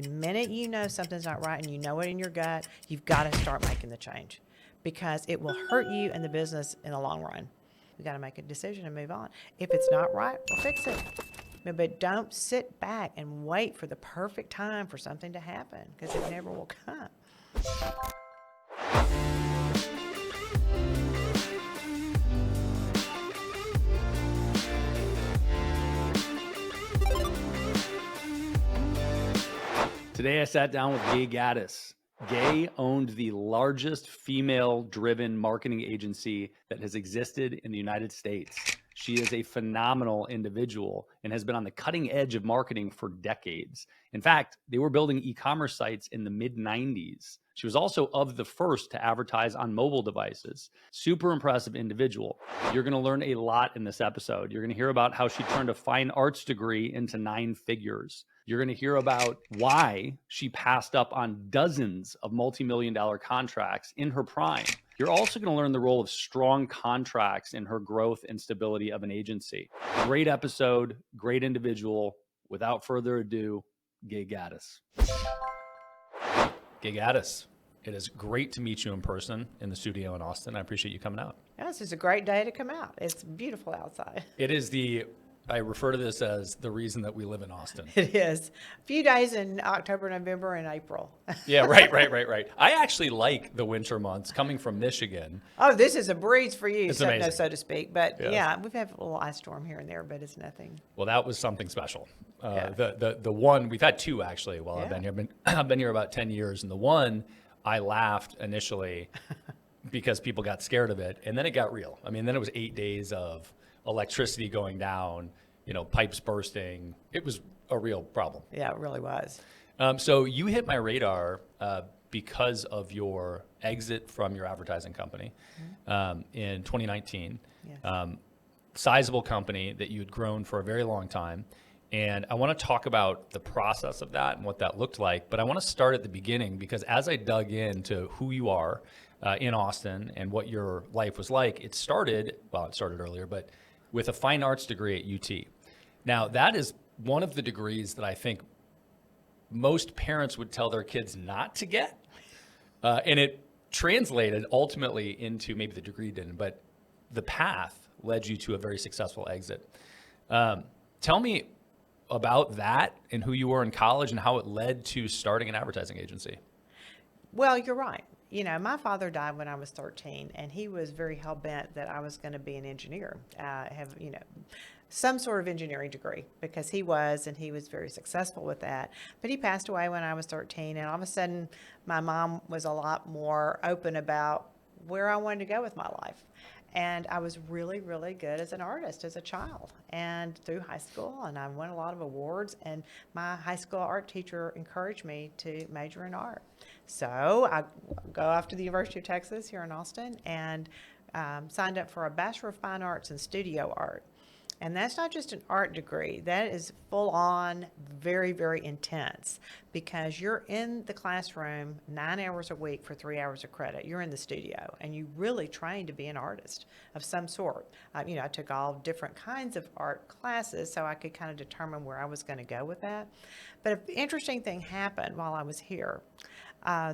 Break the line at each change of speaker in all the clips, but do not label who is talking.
the minute you know something's not right and you know it in your gut, you've got to start making the change because it will hurt you and the business in the long run. We got to make a decision and move on. If it's not right, we'll fix it. But don't sit back and wait for the perfect time for something to happen because it never will come.
Today I sat down with Gay Gaddis. Gay owned the largest female-driven marketing agency that has existed in the United States. She is a phenomenal individual and has been on the cutting edge of marketing for decades. In fact, they were building e-commerce sites in the mid-90s. She was also of the first to advertise on mobile devices. Super impressive individual. You're going to learn a lot in this episode. You're going to hear about how she turned a fine arts degree into 9 figures. You're going to hear about why she passed up on dozens of multi-million-dollar contracts in her prime. You're also going to learn the role of strong contracts in her growth and stability of an agency. Great episode, great individual. Without further ado, Gay Gaddis. Gay Gaddis, it is great to meet you in person in the studio in Austin. I appreciate you coming out.
Yes, it's a great day to come out. It's beautiful outside.
It is I refer to this as the reason that we live in Austin.
It is. A few days in October, November, and April.
Yeah, right. I actually like the winter months coming from Michigan.
Oh, this is a breeze for you,
It's amazing.
so to speak. But
Yes.
yeah, we've had a little ice storm here and there, but it's nothing.
Well, that was something special.
Yeah.
The one, we've had 2 actually while I've
Yeah.
been here. I've been here about 10 years. And the one, I laughed initially because people got scared of it. And then it got real. I mean, then it was 8 days of electricity going down, pipes bursting. It was a real problem.
Yeah, it really was.
So you hit my radar because of your exit from your advertising company in 2019.
Yes.
Sizable company that you had grown for a very long time. And I want to talk about the process of that and what that looked like. But I want to start at the beginning because as I dug into who you are in Austin and what your life was like, it started earlier, but with a fine arts degree at UT. Now, that is one of the degrees that I think most parents would tell their kids not to get. And it translated ultimately into, maybe the degree didn't, but the path led you to a very successful exit. Tell me about that and who you were in college and how it led to starting an advertising agency.
Well, you're right. My father died when I was 13, and he was very hell-bent that I was going to be an engineer, have, some sort of engineering degree, because he was very successful with that. But he passed away when I was 13, and all of a sudden, my mom was a lot more open about where I wanted to go with my life. And I was really, really good as an artist as a child and through high school, and I won a lot of awards, and my high school art teacher encouraged me to major in art. So I go off to the University of Texas here in Austin and signed up for a Bachelor of Fine Arts in Studio Art. And that's not just an art degree. That is full on, very, very intense because you're in the classroom 9 hours a week for 3 hours of credit. You're in the studio and you really train to be an artist of some sort. I took all different kinds of art classes so I could kind of determine where I was going to go with that. But an interesting thing happened while I was here.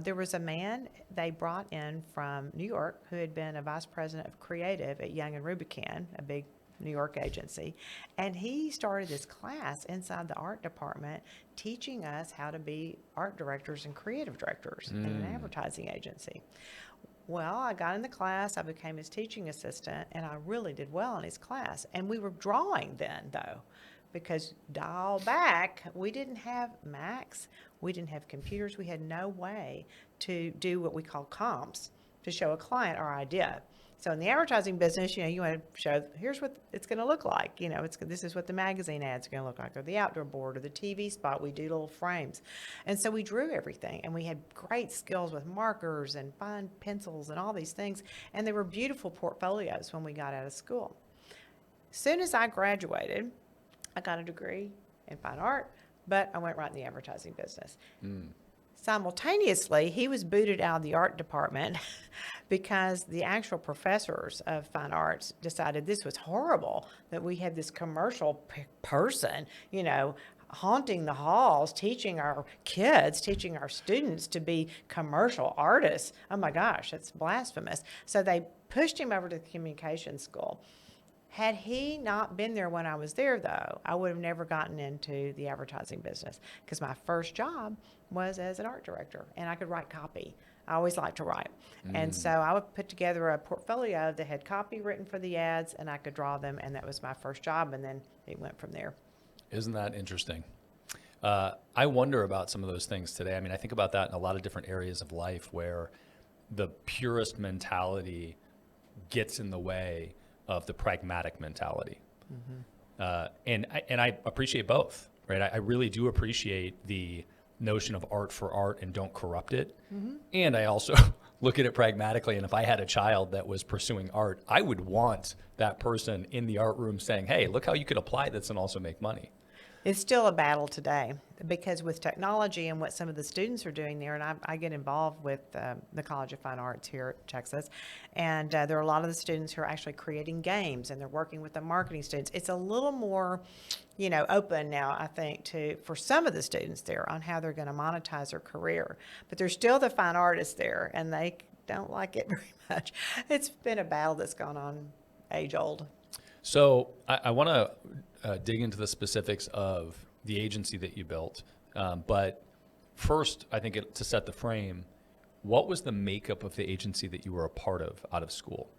There was a man they brought in from New York who had been a vice president of creative at Young and Rubicam, a big New York agency, and he started this class inside the art department teaching us how to be art directors and creative directors in an advertising agency. Well, I got in the class, I became his teaching assistant, and I really did well in his class. And we were drawing then, though, because dial back, we didn't have Macs, we didn't have computers, we had no way to do what we call comps, to show a client our idea. So in the advertising business, you want to show, here's what it's going to look like. This is what the magazine ads are going to look like, or the outdoor board, or the TV spot. We do little frames. And so we drew everything, and we had great skills with markers and fine pencils and all these things. And they were beautiful portfolios when we got out of school. As soon as I graduated, I got a degree in fine art, but I went right in the advertising business. Simultaneously, he was booted out of the art department because the actual professors of fine arts decided this was horrible, that we had this commercial person, haunting the halls, teaching our kids, teaching our students to be commercial artists. Oh my gosh, it's blasphemous. So they pushed him over to the communication school. Had he not been there when I was there, though, I would have never gotten into the advertising business because my first job was as an art director and I could write copy. I always liked to write. And so I would put together a portfolio that had copy written for the ads and I could draw them. And that was my first job. And then it went from there.
Isn't that interesting? I wonder about some of those things today. I mean, I think about that in a lot of different areas of life where the purist mentality gets in the way of the pragmatic mentality. And I appreciate both, right? I really do appreciate the notion of art for art and don't corrupt it. And I also look at it pragmatically. And if I had a child that was pursuing art, I would want that person in the art room saying, hey, look how you could apply this and also make money.
It's still a battle today because with technology and what some of the students are doing there, and I get involved with the College of Fine Arts here at Texas, and there are a lot of the students who are actually creating games and they're working with the marketing students. It's a little more, open now, I think, for some of the students there on how they're going to monetize their career. But there's still the fine artists there, and they don't like it very much. It's been a battle that's gone on age old.
So I want to dig into the specifics of the agency that you built. But first, I think to set the frame, what was the makeup of the agency that you were a part of out of school?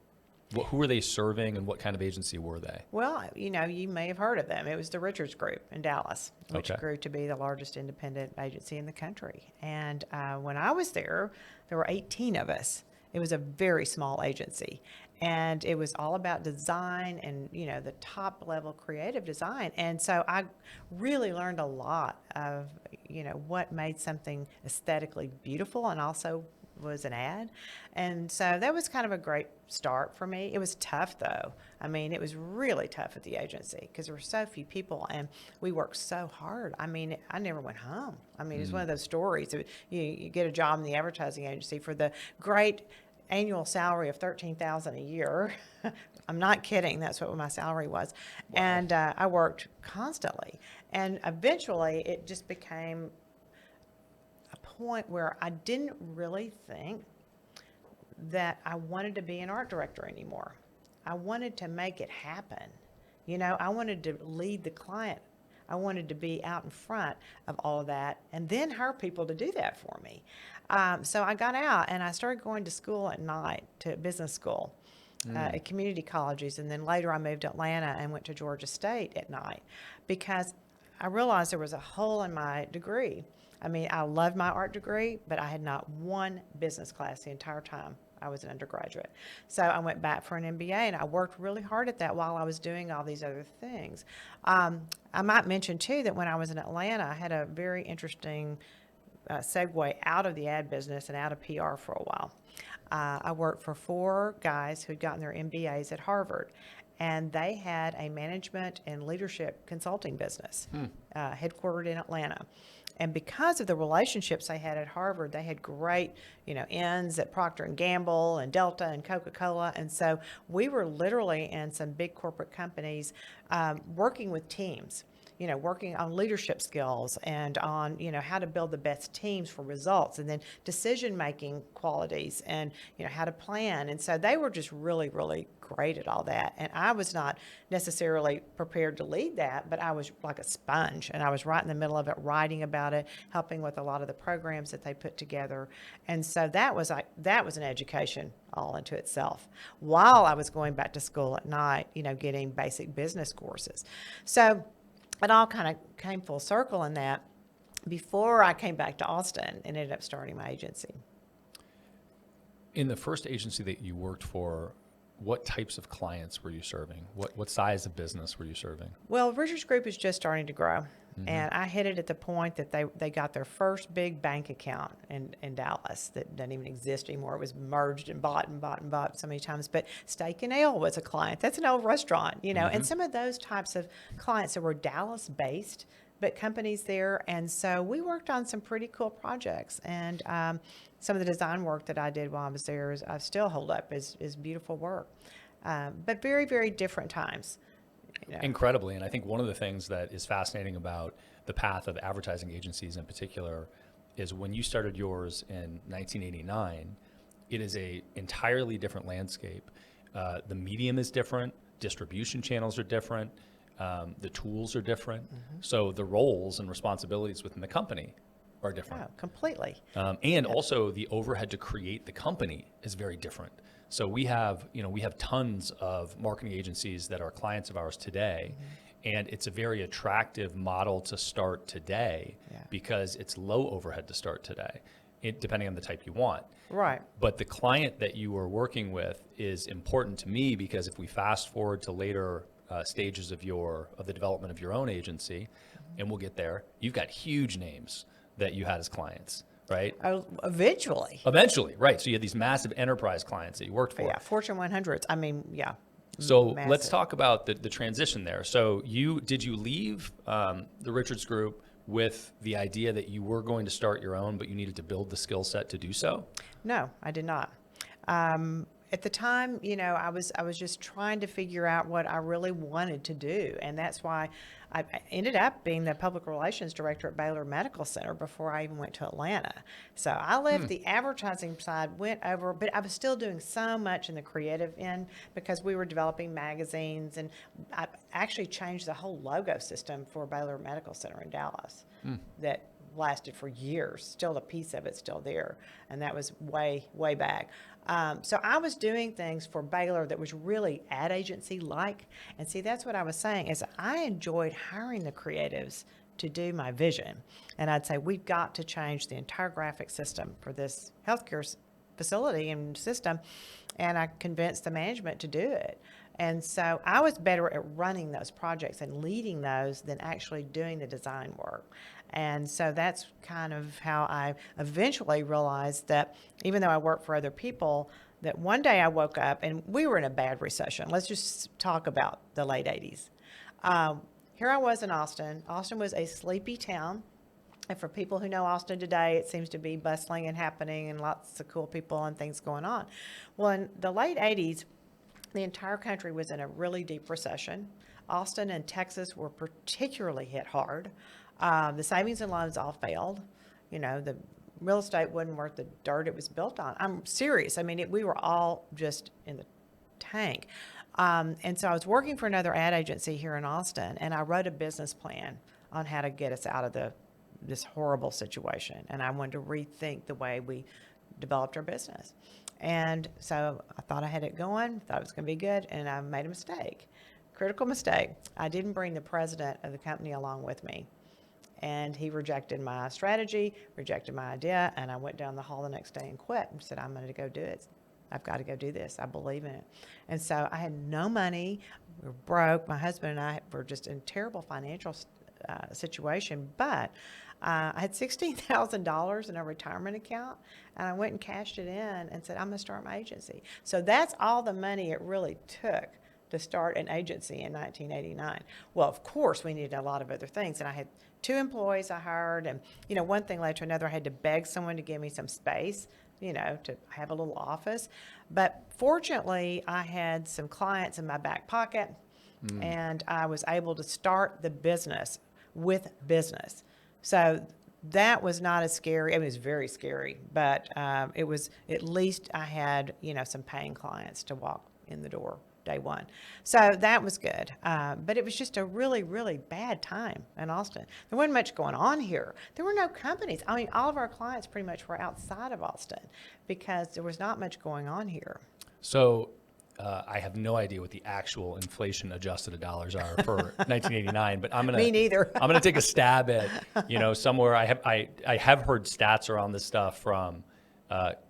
Who were they serving and what kind of agency were they?
Well, you may have heard of them. It was the Richards Group in Dallas, which grew to be the largest independent agency in the country. And when I was there were 18 of us. It was a very small agency. And it was all about design and, the top level creative design. And so I really learned a lot of, what made something aesthetically beautiful and also was an ad. And so that was kind of a great start for me. It was tough though. I mean, it was really tough at the agency because there were so few people and we worked so hard. I mean, I never went home. I mean, it's one of those stories. You get a job in the advertising agency for the great annual salary of $13,000 a year. I'm not kidding. That's what my salary was. Wow. And I worked constantly. And eventually it just became a point where I didn't really think that I wanted to be an art director anymore. I wanted to make it happen. I wanted to lead the client. I wanted to be out in front of all of that and then hire people to do that for me. So I got out and I started going to school at night, to business school at community colleges. And then later I moved to Atlanta and went to Georgia State at night because I realized there was a hole in my degree. I mean, I loved my art degree, but I had not one business class the entire time I was an undergraduate. So I went back for an MBA and I worked really hard at that while I was doing all these other things. I might mention too that when I was in Atlanta, I had a very interesting segue out of the ad business and out of PR for a while. I worked for 4 guys who'd gotten their MBAs at Harvard, and they had a management and leadership consulting business headquartered in Atlanta. And because of the relationships they had at Harvard, they had great, ends at Procter & Gamble and Delta and Coca-Cola. And so we were literally in some big corporate companies working with teams, working on leadership skills and on, how to build the best teams for results and then decision-making qualities and, how to plan. And so they were just really, really great at all that. And I was not necessarily prepared to lead that, but I was like a sponge and I was right in the middle of it, writing about it, helping with a lot of the programs that they put together. And so that was an education all into itself while I was going back to school at night, getting basic business courses. So it all kind of came full circle in that before I came back to Austin and ended up starting my agency.
In the first agency that you worked for, what types of clients were you serving? What size of business were you serving?
Well, Richards Group is just starting to grow. And I hit it at the point that they got their first big bank account in Dallas that doesn't even exist anymore. It was merged and bought so many times. But Steak and Ale was a client. That's an old restaurant, and some of those types of clients that were Dallas-based, but companies there. And so we worked on some pretty cool projects. And some of the design work that I did while I was there I still hold up as beautiful work. But very, very different times.
Incredibly. And I think one of the things that is fascinating about the path of advertising agencies in particular is when you started yours in 1989, it is a entirely different landscape. The medium is different, distribution channels are different, the tools are different. So the roles and responsibilities within the company are different.
Oh, completely.
And also the overhead to create the company is very different. So we have tons of marketing agencies that are clients of ours today, and it's a very attractive model to start today because it's low overhead to start today, depending on the type you want.
Right.
But the client that you are working with is important to me because if we fast forward to later stages of the development of your own agency, and we'll get there, you've got huge names that you had as clients, right?
Oh, eventually.
Eventually, right. So you had these massive enterprise clients that you worked for.
Yeah, Fortune 100s. I mean, yeah.
So
Massive.
let's talk about the transition there. So did you leave the Richards Group with the idea that you were going to start your own, but you needed to build the skill set to do so?
No, I did not. At the time, I was just trying to figure out what I really wanted to do, and that's why I ended up being the public relations director at Baylor Medical Center before I even went to Atlanta. So I left the advertising side, went over, but I was still doing so much in the creative end because we were developing magazines, and I actually changed the whole logo system for Baylor Medical Center in Dallas. That lasted for years. Still, a piece of it's still there, and that was way back. So I was doing things for Baylor that was really ad agency like, and see, that's what I was saying is I enjoyed hiring the creatives to do my vision, and I'd say we've got to change the entire graphic system for this healthcare facility and system, and I convinced the management to do it. And so I was better at running those projects and leading those than actually doing the design work. And so that's kind of how I eventually realized that even though I worked for other people, that one day I woke up and we were in a bad recession. Let's just talk about the late 80s. Here I was in Austin. Austin was a sleepy town. And for people who know Austin today, it seems to be bustling and happening and lots of cool people and things going on. Well, in the late 80s, the entire country was in a really deep recession. Austin and Texas were particularly hit hard. The savings and loans all failed. The real estate wasn't worth the dirt it was built on. I'm serious. I mean, we were all just in the tank. And so I was working for another ad agency here in Austin, and I wrote a business plan on how to get us out of this horrible situation. And I wanted to rethink the way we developed our business. And so I thought I had it going, thought it was going to be good, and I made a mistake. Critical mistake. I didn't bring the president of the company along with me. And he rejected my strategy, rejected my idea, and I went down the hall the next day and quit and said, I'm going to go do it. I've got to go do this. I believe in it. And so I had no money. We were broke. My husband and I were just in a terrible financial situation, but I had $16,000 in a retirement account, and I went and cashed it in and said, I'm going to start my agency. So that's all the money it really took to start an agency in 1989. Well, of course, we needed a lot of other things, and I had 2 employees I hired, and one thing led to another. I had to beg someone to give me some space, to have a little office. But fortunately, I had some clients in my back pocket, and I was able to start the business with business. So that was not as scary. I mean, it was very scary, but it was, at least I had, some paying clients to walk in the door day one. So that was good. But it was just a really, really bad time in Austin. There wasn't much going on here. There were no companies. I mean, all of our clients pretty much were outside of Austin because there was not much going on here.
So I have no idea what the actual inflation adjusted dollars are for 1989, but I'm gonna
Me neither.
I'm gonna take a stab at somewhere. I have heard stats around this stuff from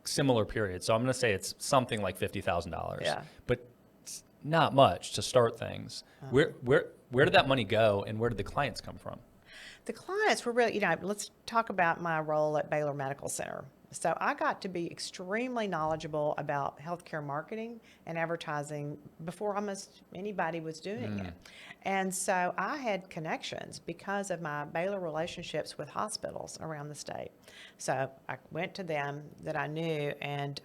similar periods, so I'm gonna say it's something like $50,000.
Yeah.
But it's not much to start things. Where did that money go, and where did the clients come from?
The clients were really, let's talk about my role at Baylor Medical Center. So I got to be extremely knowledgeable about healthcare marketing and advertising before almost anybody was doing it. And so I had connections because of my Baylor relationships with hospitals around the state. So I went to them that I knew and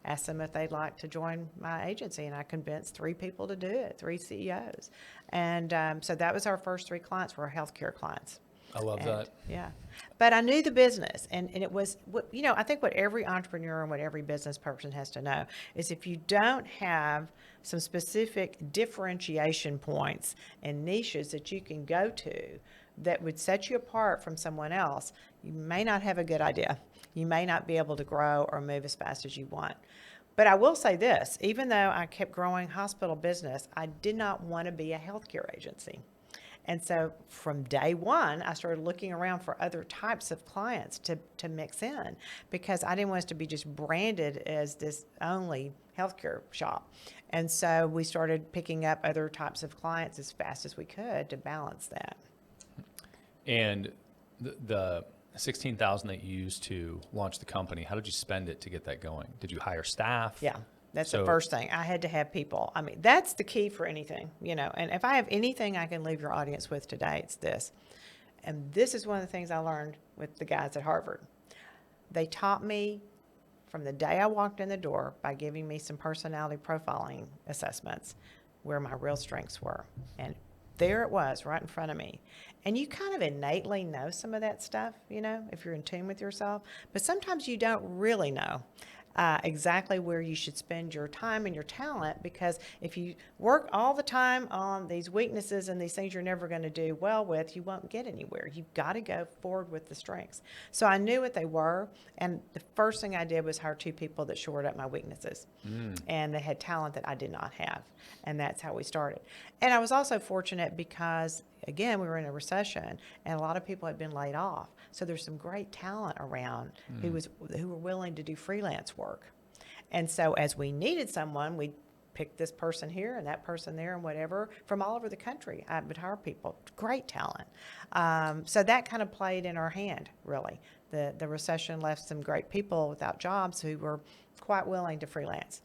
asked them if they'd like to join my agency, and I convinced 3 people to do it, 3 CEOs. And so that was our first 3 clients were healthcare clients.
I love
And,
that.
yeah. But I knew the business. And it was, I think what every entrepreneur and what every business person has to know is if you don't have some specific differentiation points and niches that you can go to that would set you apart from someone else, you may not have a good idea. You may not be able to grow or move as fast as you want. But I will say this, even though I kept growing hospital business, I did not want to be a healthcare agency. And so from day one, I started looking around for other types of clients to mix in because I didn't want us to be just branded as this only healthcare shop. And so we started picking up other types of clients as fast as we could to balance that.
And the 16,000 that you used to launch the company, how did you spend it to get that going? Did you hire staff?
Yeah. That's
So-
the first thing. I had to have people. I mean, that's the key for anything, and if I have anything I can leave your audience with today, it's this. And this is one of the things I learned with the guys at Harvard. They taught me from the day I walked in the door by giving me some personality profiling assessments where my real strengths were. And there it was right in front of me. And you kind of innately know some of that stuff, if you're in tune with yourself. But sometimes you don't really know exactly where you should spend your time and your talent, because if you work all the time on these weaknesses and these things you're never going to do well with, you won't get anywhere. You've got to go forward with the strengths. So I knew what they were, and the first thing I did was hire 2 people that shored up my weaknesses, and they had talent that I did not have, and that's how we started. And I was also fortunate because, again, we were in a recession and a lot of people had been laid off. So there's some great talent around who were willing to do freelance work. And so as we needed someone, we'd pick this person here and that person there and whatever from all over the country. I would hire people, great talent. So that kind of played in our hand, really. The recession left some great people without jobs who were quite willing to freelance.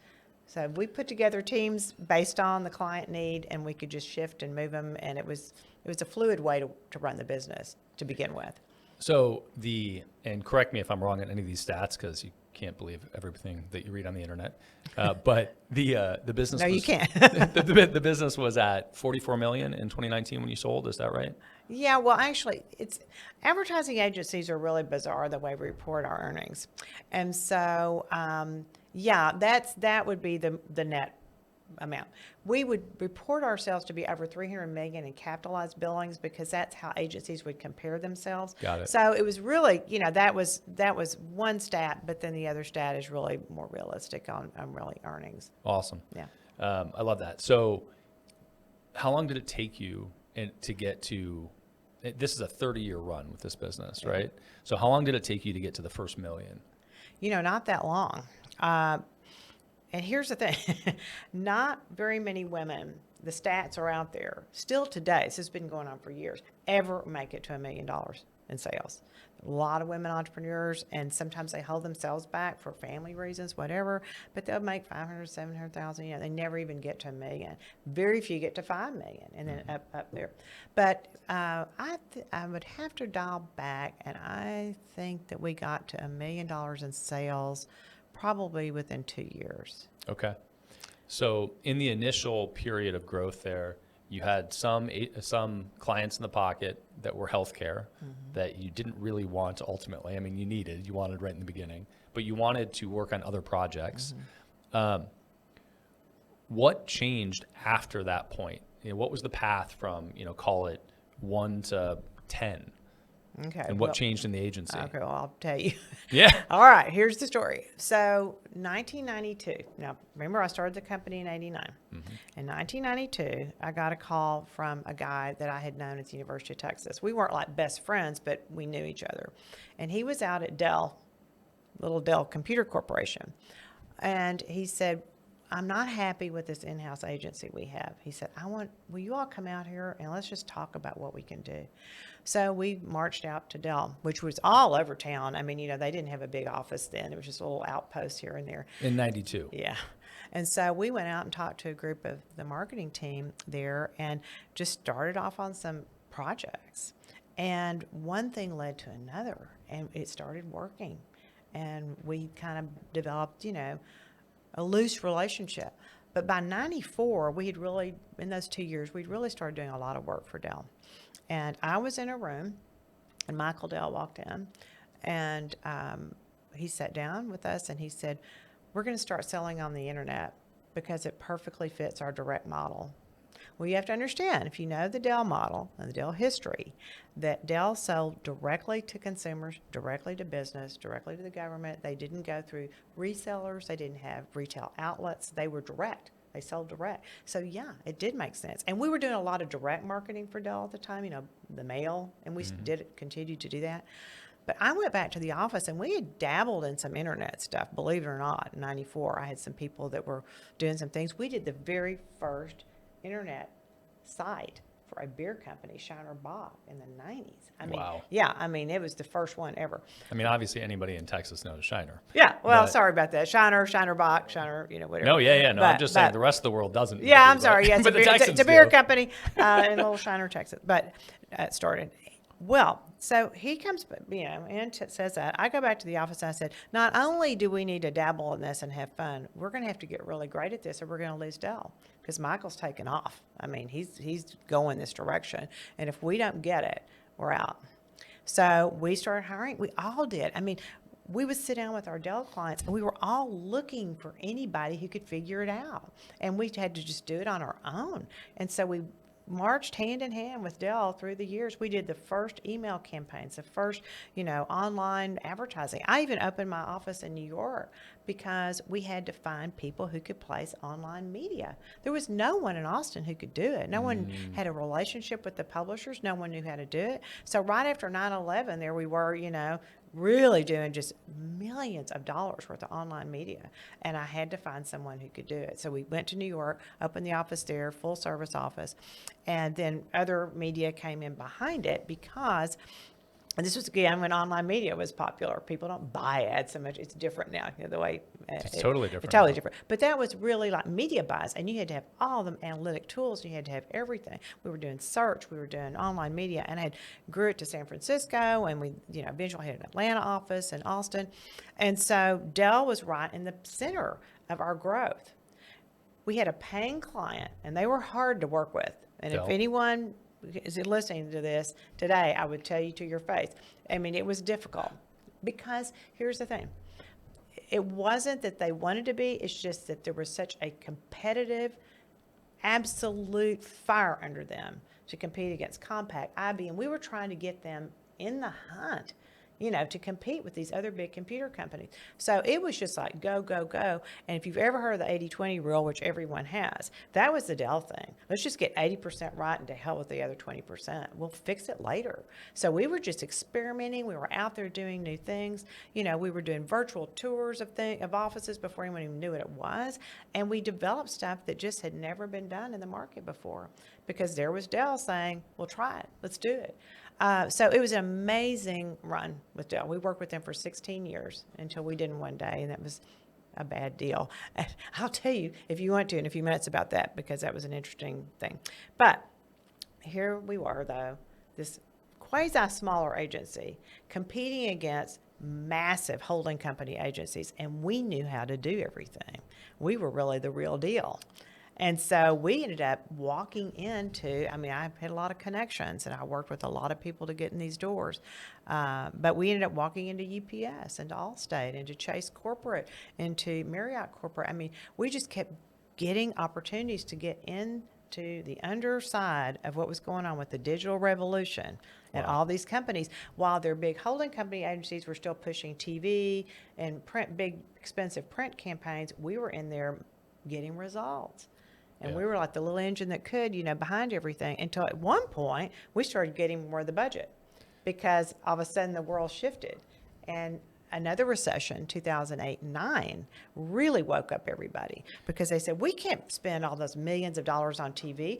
So we put together teams based on the client need, and we could just shift and move them. And it was a fluid way to run the business to begin with.
So and correct me if I'm wrong on any of these stats, because you can't believe everything that you read on the internet. But the business.
No, you can't.
the business was at 44 million in 2019 when you sold. Is that right?
Yeah, well, actually, advertising agencies are really bizarre the way we report our earnings, and so that would be the net amount. We would report ourselves to be over 300 million in capitalized billings because that's how agencies would compare themselves.
Got it.
So it was really, that was one stat, but then the other stat is really more realistic on really earnings.
Awesome.
Yeah.
I love that. So how long did it take you to get to, this is a 30-year run with this business, right? So how long did it take you to get to the first million?
Not that long. And here's the thing, not very many women, the stats are out there, still today, this has been going on for years, ever make it to $1 million in sales. A lot of women entrepreneurs, and sometimes they hold themselves back for family reasons, whatever, but they'll make 500, 700,000, they never even get to $1 million. Very few get to 5 million, and then up there. But I would have to dial back, and I think that we got to $1 million in sales probably within 2 years.
Okay. So in the initial period of growth there, you had some clients in the pocket that were healthcare that you didn't really want ultimately. I mean, you wanted right in the beginning, but you wanted to work on other projects. What changed after that point? What was the path from, call it 1 to 10?
Okay.
And what changed in the agency?
Okay, well, I'll tell you.
Yeah.
All right, here's the story. So 1992, now remember I started the company in 89. In 1992, I got a call from a guy that I had known at the University of Texas. We weren't like best friends, but we knew each other. And he was out at Dell, little Dell Computer Corporation. And he said, I'm not happy with this in-house agency we have. He said, will you all come out here and let's just talk about what we can do. So we marched out to Dell, which was all over town. I mean, they didn't have a big office then. It was just a little outpost here and there.
In 92.
Yeah. And so we went out and talked to a group of the marketing team there and just started off on some projects. And one thing led to another, and it started working. And we kind of developed, a loose relationship. But by 94, we had really, in those 2 years, we'd really started doing a lot of work for Dell. And I was in a room And Michael Dell walked in, and he sat down with us, and he said, we're going to start selling on the internet because it perfectly fits our direct model. Well, you have to understand, if you know the Dell model and the Dell history, that Dell sold directly to consumers, directly to business, directly to the government. They didn't go through resellers. They didn't have retail outlets. They were direct. They sold direct. So, yeah, it did make sense. And we were doing a lot of direct marketing for Dell at the time, the mail, and we did continue to do that. But I went back to the office, and we had dabbled in some internet stuff, believe it or not. In 94, I had some people that were doing some things. We did the very first internet site for a beer company, Shiner Bock, in the 90s. I mean,
Wow.
Yeah, I mean, it was the first one ever.
I mean, obviously anybody in Texas knows Shiner.
Yeah, well,
But-
sorry about that. Shiner Bock, Shiner, whatever.
No, yeah. No, I'm
But-
just saying
but-
the rest of the world doesn't.
Yeah,
maybe,
I'm sorry. Yeah,
but the Texans
it's a beer
do.
company in Little Shiner, Texas. But it started. Well, so he comes, and says that. I go back to the office and I said, not only do we need to dabble in this and have fun, we're going to have to get really great at this or we're going to lose Dell because Michael's taken off. I mean, he's going this direction. And if we don't get it, we're out. So we started hiring. We all did. I mean, we would sit down with our Dell clients and we were all looking for anybody who could figure it out. And we had to just do it on our own. And so we marched hand in hand with Dell through the years. We did the first email campaigns, the first, online advertising. I even opened my office in New York because we had to find people who could place online media. There was no one in Austin who could do it. No one had a relationship with the publishers. No one knew how to do it. So right after 9/11, there we were, really doing just millions of dollars worth of online media. And I had to find someone who could do it. So we went to New York, opened the office there, full service office. And then other media came in behind it because, and this was again when online media was popular. People don't buy ads so much. It's different now, the way
It's totally different
It's totally
now.
different. But that was really like media buys, and you had to have all the analytic tools. And you had to have everything. We were doing search, we were doing online media, and I had grew it to San Francisco, and we, eventually had an Atlanta office and Austin, and so Dell was right in the center of our growth. We had a paying client, and they were hard to work with. And
Dell.
if anyone is listening to this today, I would tell you to your face. I mean, it was difficult because here's the thing. It wasn't that they wanted to be, it's just that there was such a competitive, absolute fire under them to compete against Compaq, IBM. We were trying to get them in the hunt, to compete with these other big computer companies. So it was just like go, go, go. And if you've ever heard of the 80-20 rule, which everyone has, that was the Dell thing. Let's just get 80% right and to hell with the other 20%. We'll fix it later. So we were just experimenting. We were out there doing new things. We were doing virtual tours of offices before anyone even knew what it was. And we developed stuff that just had never been done in the market before because there was Dell saying, well, try it. Let's do it. So it was an amazing run with Dell. We worked with them for 16 years until we didn't one day, and that was a bad deal. And I'll tell you, if you want to, in a few minutes about that, because that was an interesting thing. But here we were, though, this quasi-smaller agency competing against massive holding company agencies, and we knew how to do everything. We were really the real deal. And so we ended up walking into, I had a lot of connections and I worked with a lot of people to get in these doors. But we ended up walking into UPS, into Allstate, into Chase Corporate, into Marriott Corporate. We just kept getting opportunities to get into the underside of what was going on with the digital revolution at all these companies. While their big holding company agencies were still pushing TV and big expensive print campaigns, we were in there getting results. And we were like the little engine that could, behind everything, until at one point we started getting more of the budget because all of a sudden the world shifted. And another recession, 2008-9, really woke up everybody because they said, we can't spend all those millions of dollars on TV.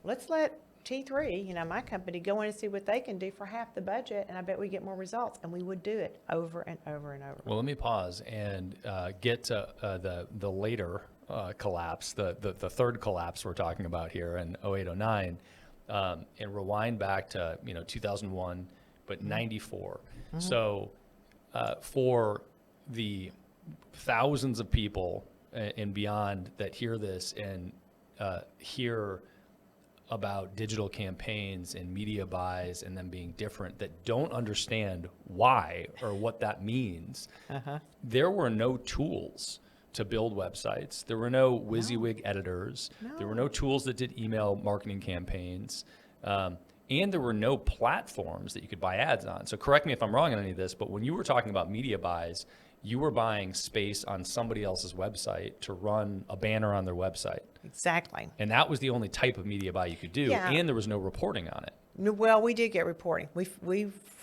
Let's let T3, my company, go in and see what they can do for half the budget, and I bet we get more results. And we would do it over and over and over.
Well, let me pause and get to the later collapse, the third collapse we're talking about here in 08-09, and rewind back to 2001, but 94. Mm-hmm. So for the thousands of people and beyond that hear this and hear about digital campaigns and media buys and them being different that don't understand why or what that means. There were no tools to build websites. There were no WYSIWYG editors. There were no tools that did email marketing campaigns. And there were no platforms that you could buy ads on. So correct me if I'm wrong on any of this, but when you were talking about media buys, you were buying space on somebody else's website to run a banner on their website.
Exactly.
And that was the only type of media buy you could do.
Yeah.
And there was no reporting on it.
Well, we did get reporting.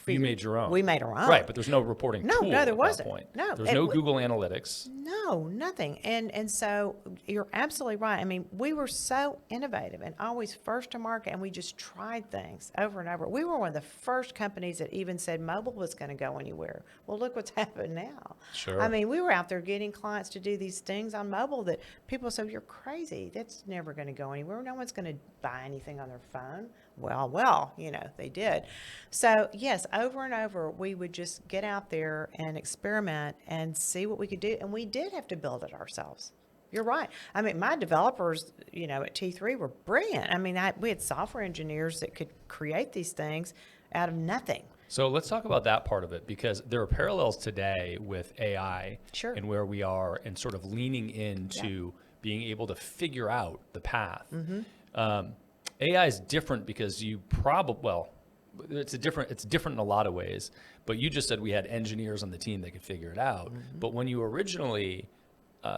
You made your own.
We made our own.
Right, but there's no reporting tool
there
at
wasn't.
that point.
No,
There's no Google Analytics.
No, nothing. And so you're absolutely right. I mean, we were so innovative and always first to market, and we just tried things over and over. We were one of the first companies that even said mobile was going to go anywhere. Well, look what's happened now.
Sure.
I mean, we were out there getting clients to do these things on mobile that people said, you're crazy. That's never going to go anywhere. No one's going to buy anything on their phone. Well, they did. So yes, over and over, we would just get out there and experiment and see what we could do. And we did have to build it ourselves. You're right. I mean, my developers, at T3 were brilliant. I mean, we had software engineers that could create these things out of nothing.
So let's talk about that part of it, because there are parallels today with AI
Sure.
and where we are and sort of leaning into being able to figure out the path. AI is different because you it's different in a lot of ways, but you just said we had engineers on the team that could figure it out. But when you originally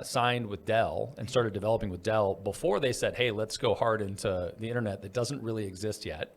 signed with Dell and started developing with Dell, before they said, hey, let's go hard into the internet that doesn't really exist yet,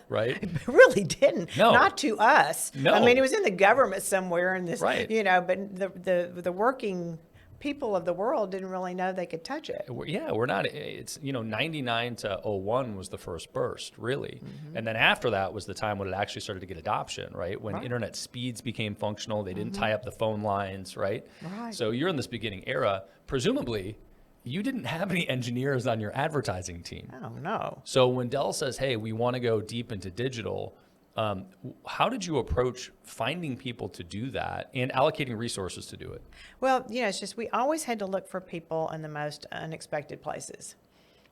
right?
It really didn't.
No.
Not to us.
No.
I mean, it was in the government somewhere in this,
Right.
but the working people of the world didn't really know they could touch it.
We're not, it's, 99 to 01 was the first burst, really. And then after that was the time when it actually started to get adoption, right? When internet speeds became functional, they didn't tie up the phone lines, right?
Right.
So you're in this beginning era. Presumably, you didn't have any engineers on your advertising team.
Oh, no.
So when Dell says, hey, we want to go deep into digital, how did you approach finding people to do that and allocating resources to do it?
Well, it's just we always had to look for people in the most unexpected places.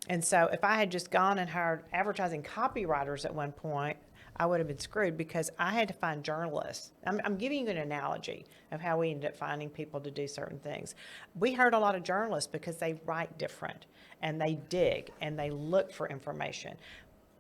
And so if I had just gone and hired advertising copywriters at one point, I would have been screwed because I had to find journalists. I'm giving you an analogy of how we ended up finding people to do certain things. We hired a lot of journalists because they write different and they dig and they look for information.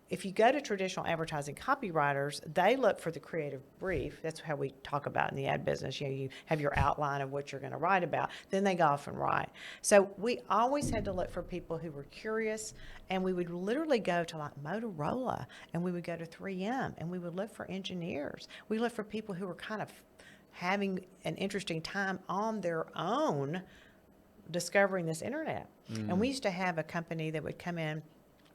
If you go to traditional advertising copywriters, they look for the creative brief. That's how we talk about in the ad business. You have your outline of what you're going to write about. Then they go off and write. So we always had to look for people who were curious, and we would literally go to like Motorola, and we would go to 3M, and we would look for engineers. We looked for people who were kind of having an interesting time on their own discovering this internet. And we used to have a company that would come in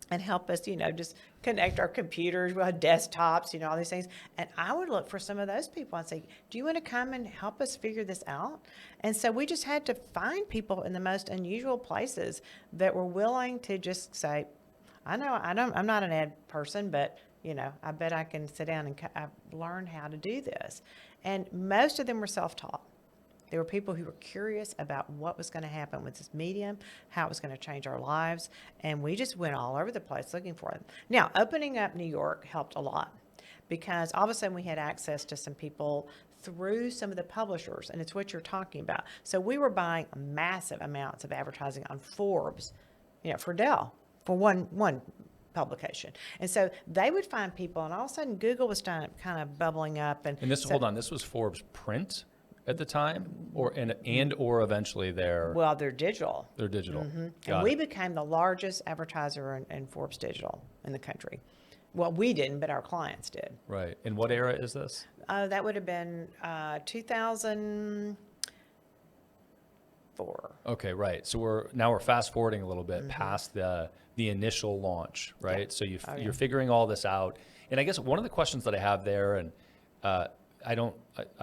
and help us, just connect our computers, we had desktops, all these things. And I would look for some of those people and say, do you want to come and help us figure this out? And so we just had to find people in the most unusual places that were willing to just say, I'm not an ad person, but I bet I can sit down and learn how to do this. And most of them were self-taught. There were people who were curious about what was going to happen with this medium, how it was going to change our lives, and we just went all over the place looking for them. Now, opening up New York helped a lot because all of a sudden we had access to some people through some of the publishers, and it's what you're talking about. So we were buying massive amounts of advertising on Forbes, for Dell, for one publication. And so they would find people, and all of a sudden Google was kind of bubbling up. And
this, hold on, this was Forbes print at the time, or eventually they're
digital.
They're digital.
And we became the largest advertiser in Forbes Digital in the country. Well, we didn't, but our clients did.
Right. And what era is this?
That would have been 2004.
Okay, right. So we're fast forwarding a little bit past the initial launch, right? So you're figuring all this out. And I guess one of the questions that I have there, and I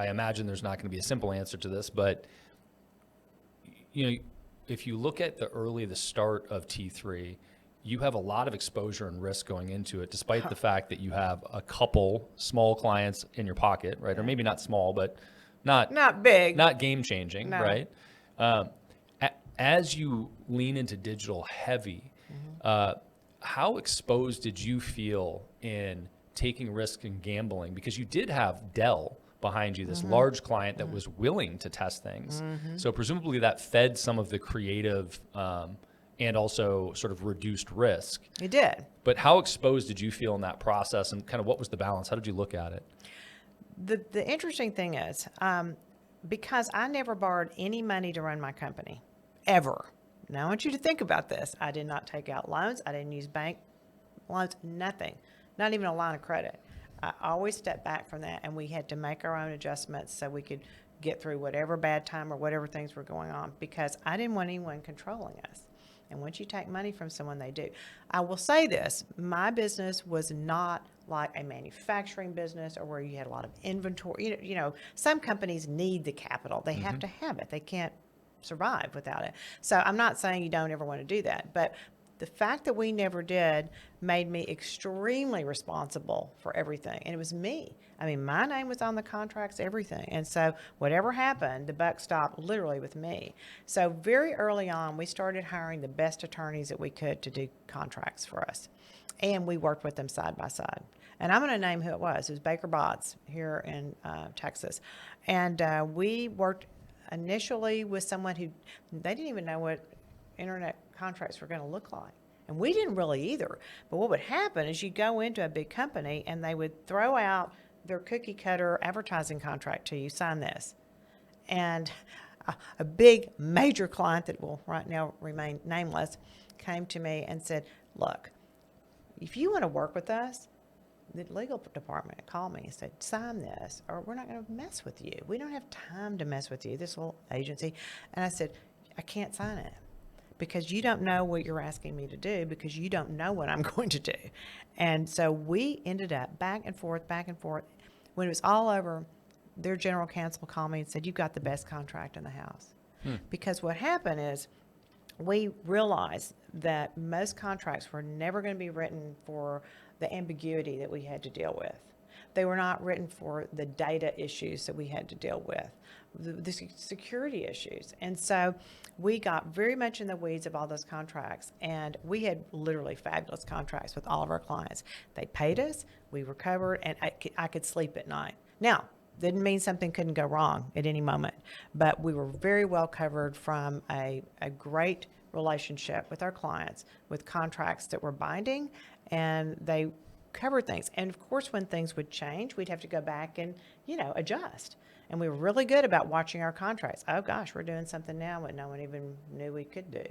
imagine there's not going to be a simple answer to this, but if you look at the start of T3, you have a lot of exposure and risk going into it, despite the fact that you have a couple small clients in your pocket, right? Or maybe not small, but not
big,
not game changing,
no.
Right? As you lean into digital heavy, how exposed did you feel in taking risk and gambling? Because you did have Dell behind you, this large client that was willing to test things. So presumably that fed some of the creative and also sort of reduced risk.
It did.
But how exposed did you feel in that process, and kind of what was the balance? How did you look at it?
The interesting thing is, because I never borrowed any money to run my company, ever. Now I want you to think about this. I did not take out loans. I didn't use bank loans, nothing, not even a line of credit. I always stepped back from that, and we had to make our own adjustments so we could get through whatever bad time or whatever things were going on, because I didn't want anyone controlling us. And once you take money from someone, they do. I will say this, my business was not like a manufacturing business or where you had a lot of inventory. You know, some companies need the capital. They have to have it. They can't survive without it. So I'm not saying you don't ever want to do that, but the fact that we never did made me extremely responsible for everything. And it was me. I mean, my name was on the contracts, everything. And so whatever happened, the buck stopped literally with me. So very early on, we started hiring the best attorneys that we could to do contracts for us. And we worked with them side by side. And I'm going to name who it was. It was Baker Botts here in Texas. And we worked initially with someone who, they didn't even know what internet contracts were going to look like. And we didn't really either. But what would happen is you go into a big company and they would throw out their cookie cutter advertising contract to you, sign this. And a big major client that will right now remain nameless came to me and said, look, if you want to work with us, the legal department called me and said, sign this or we're not going to mess with you. We don't have time to mess with you, this little agency. And I said, I can't sign it because you don't know what you're asking me to do, because you don't know what I'm going to do. And so we ended up back and forth. When it was all over, their general counsel called me and said, you've got the best contract in the house. Because what happened is we realized that most contracts were never going to be written for the ambiguity that we had to deal with. They were not written for the data issues that we had to deal with, the security issues. And so we got very much in the weeds of all those contracts, and we had literally fabulous contracts with all of our clients. They paid us, we were covered, and I could sleep at night. Now, didn't mean something couldn't go wrong at any moment, but we were very well covered from a great relationship with our clients, with contracts that were binding, and they covered things. And of course, when things would change, we'd have to go back and, adjust. And we were really good about watching our contracts. Oh gosh, we're doing something now that no one even knew we could do.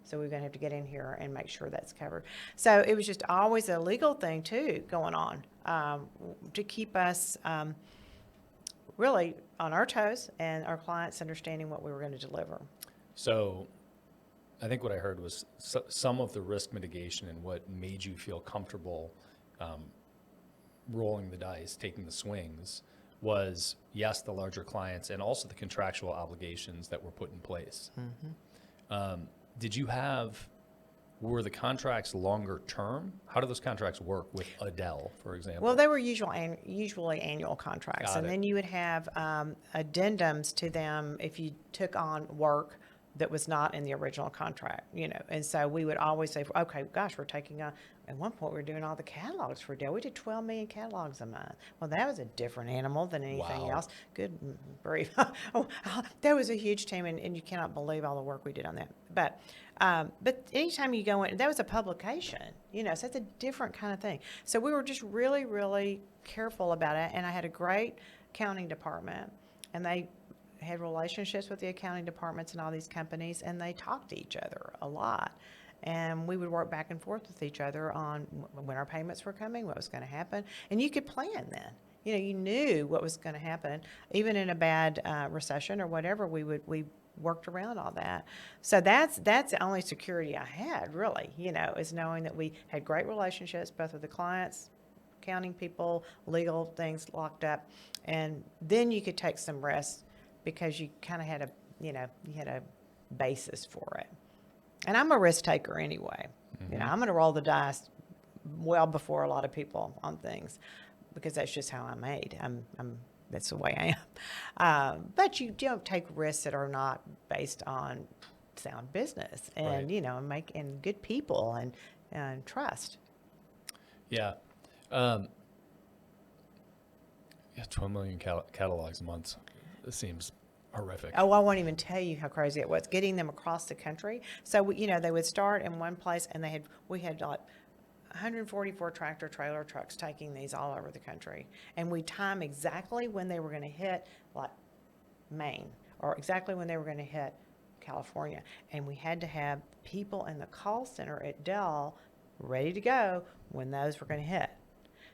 So we're going to have to get in here and make sure that's covered. So it was just always a legal thing too going on to keep us really on our toes and our clients understanding what we were going to deliver.
So I think what I heard was some of the risk mitigation and what made you feel comfortable rolling the dice, taking the swings, was, yes, the larger clients and also the contractual obligations that were put in place. Were the contracts longer term? How do those contracts work with Dell, for example?
Well, they were usually annual contracts.
Got
and
it.
then you would have addendums to them if you took on work that was not in the original contract, And so we would always say, okay, gosh, we're taking on, at one point we were doing all the catalogs for Dell. We did 12 million catalogs a month. Well, that was a different animal than anything
Wow.
else. Good grief. That was a huge team, and you cannot believe all the work we did on that. But anytime you go in, that was a publication, so that's a different kind of thing. So we were just really, really careful about it. And I had a great accounting department, and they had relationships with the accounting departments and all these companies, and they talked to each other a lot. And we would work back and forth with each other on when our payments were coming, what was going to happen. And you could plan then. You knew what was going to happen. Even in a bad recession or whatever, we worked around all that. So that's the only security I had, really, is knowing that we had great relationships, both with the clients, accounting people, legal things locked up. And then you could take some risks because you kind of had you had a basis for it. And I'm a risk taker anyway. I'm going to roll the dice well before a lot of people on things, because that's just how I'm made. That's the way I am. But you don't take risks that are not based on sound business and,
Right.
And good people. and trust.
Yeah. 12 million catalogs a month. It seems horrific.
Oh, I won't even tell you how crazy it was getting them across the country. So, they would start in one place, and we had like 144 tractor trailer trucks taking these all over the country. And we time exactly when they were going to hit like Maine, or exactly when they were going to hit California. And we had to have people in the call center at Dell ready to go when those were going to hit.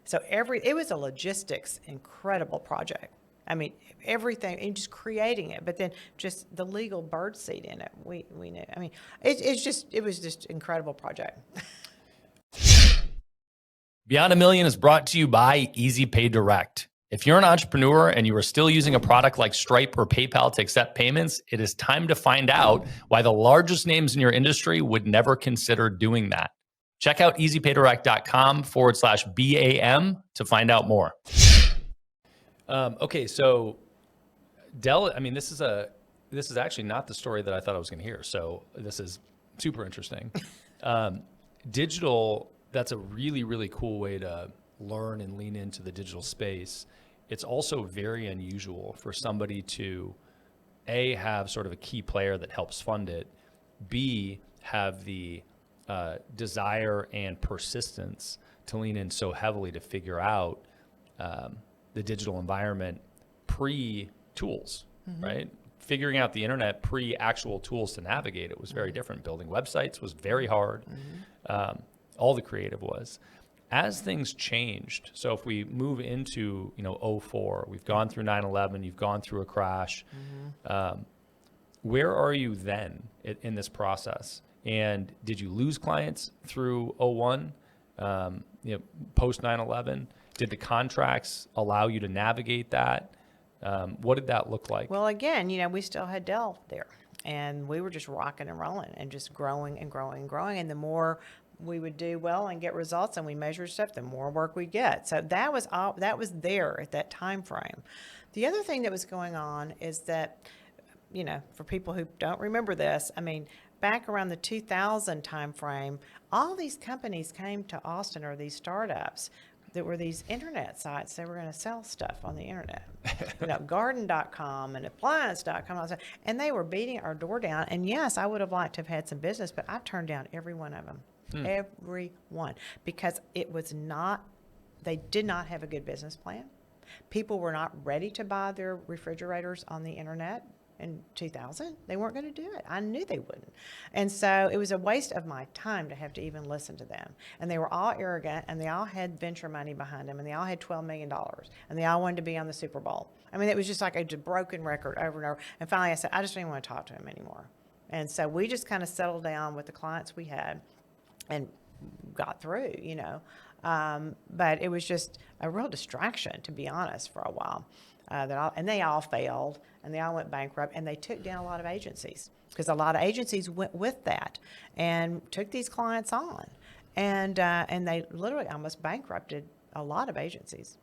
So it was a logistics incredible project. I mean, everything, and just creating it, but then just the legal bird seat in it. We knew. I mean, it was just incredible project.
Beyond a Million is brought to you by Easy Pay Direct. If you're an entrepreneur and you are still using a product like Stripe or PayPal to accept payments, it is time to find out why the largest names in your industry would never consider doing that. Check out easypaydirect.com/BAM to find out more. Okay, so Dell, I mean, this is actually not the story that I thought I was going to hear. So this is super interesting. Digital, that's a really, really cool way to learn and lean into the digital space. It's also very unusual for somebody to A, have sort of a key player that helps fund it, B, have the desire and persistence to lean in so heavily to figure out the digital environment pre-tools, right? Figuring out the internet pre-actual tools to navigate it was very different. Building websites was very hard. All the creative was. As things changed, so if we move into 04, we've gone through 9/11, you've gone through a crash. Where are you then in this process? And did you lose clients through 01, post 9/11? Did the contracts allow you to navigate that? What did that look like?
Well, again, we still had Dell there, and we were just rocking and rolling and just growing and growing and growing. And the more we would do well and get results and we measured stuff, the more work we get. So that was there at that time frame. The other thing that was going on is that, for people who don't remember this, I mean, back around the 2000 time frame, all these companies came to Austin, or these startups that were these internet sites. They were going to sell stuff on the internet, garden.com and appliance.com, and they were beating our door down. And yes, I would have liked to have had some business, but I turned down every one of them. Every one, because they did not have a good business plan. People were not ready to buy their refrigerators on the internet in 2000. They weren't going to do it. I knew they wouldn't. And so it was a waste of my time to have to even listen to them. And they were all arrogant, and they all had venture money behind them, and they all had $12 million, and they all wanted to be on the Super Bowl. I mean, it was just like a broken record over and over. And finally I said, I just didn't want to talk to them anymore. And so we just kind of settled down with the clients we had and got through, but it was just a real distraction, to be honest, for a while. And they all failed, and they all went bankrupt, and they took down a lot of agencies, because a lot of agencies went with that and took these clients on, and they literally almost bankrupted a lot of agencies.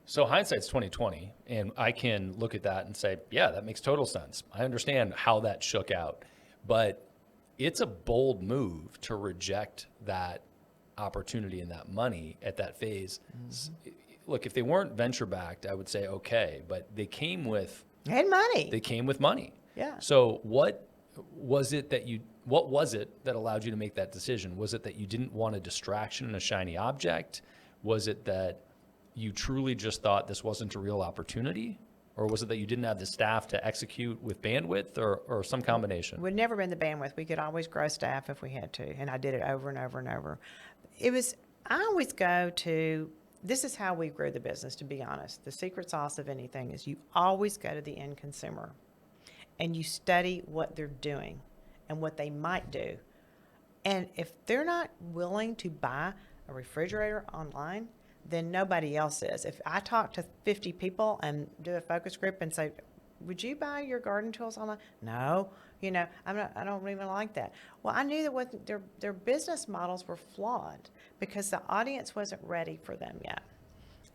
So hindsight's 20/20, and I can look at that and say, yeah, that makes total sense. I understand how that shook out, but it's a bold move to reject that opportunity and that money at that phase. Look, if they weren't venture backed, I would say okay, but they came with
money.
They came with money.
Yeah.
So what was it that allowed you to make that decision? Was it that you didn't want a distraction and a shiny object? Was it that you truly just thought this wasn't a real opportunity? Or was it that you didn't have the staff to execute with bandwidth, or some combination?
We'd never been the bandwidth. We could always grow staff if we had to, and I did it over and over and over. I always go to, this is how we grew the business, to be honest. The secret sauce of anything is you always go to the end consumer, and you study what they're doing and what they might do. And if they're not willing to buy a refrigerator online, then nobody else is. If I talk to 50 people and do a focus group and say, would you buy your garden tools online? No, I don't even like that. Well, I knew that their business models were flawed because the audience wasn't ready for them yet.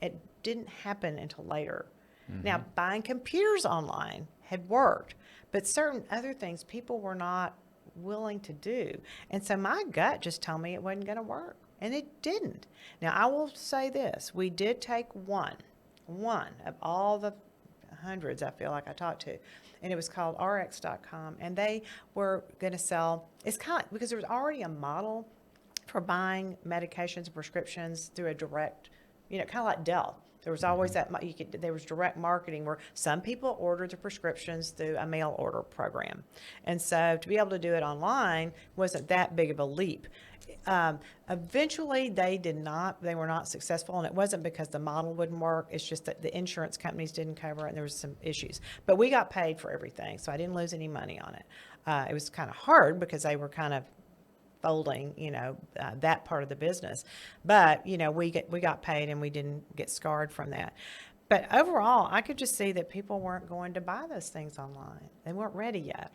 It didn't happen until later. Now, buying computers online had worked, but certain other things people were not willing to do. And so my gut just told me it wasn't going to work, and it didn't. Now, I will say this. We did take one of all the hundreds I feel like I talked to, and it was called rx.com, and they were going to sell, it's kind of, because there was already a model for buying medications and prescriptions through a direct, kind of like Dell. There was always that, there was direct marketing where some people ordered the prescriptions through a mail order program. And so to be able to do it online wasn't that big of a leap. Eventually they were not successful, and it wasn't because the model wouldn't work. It's just that the insurance companies didn't cover it, and there was some issues. But we got paid for everything, so I didn't lose any money on it. It was kind of hard because they were kind of folding, that part of the business. But, we got paid, and we didn't get scarred from that. But overall, I could just see that people weren't going to buy those things online. They weren't ready yet.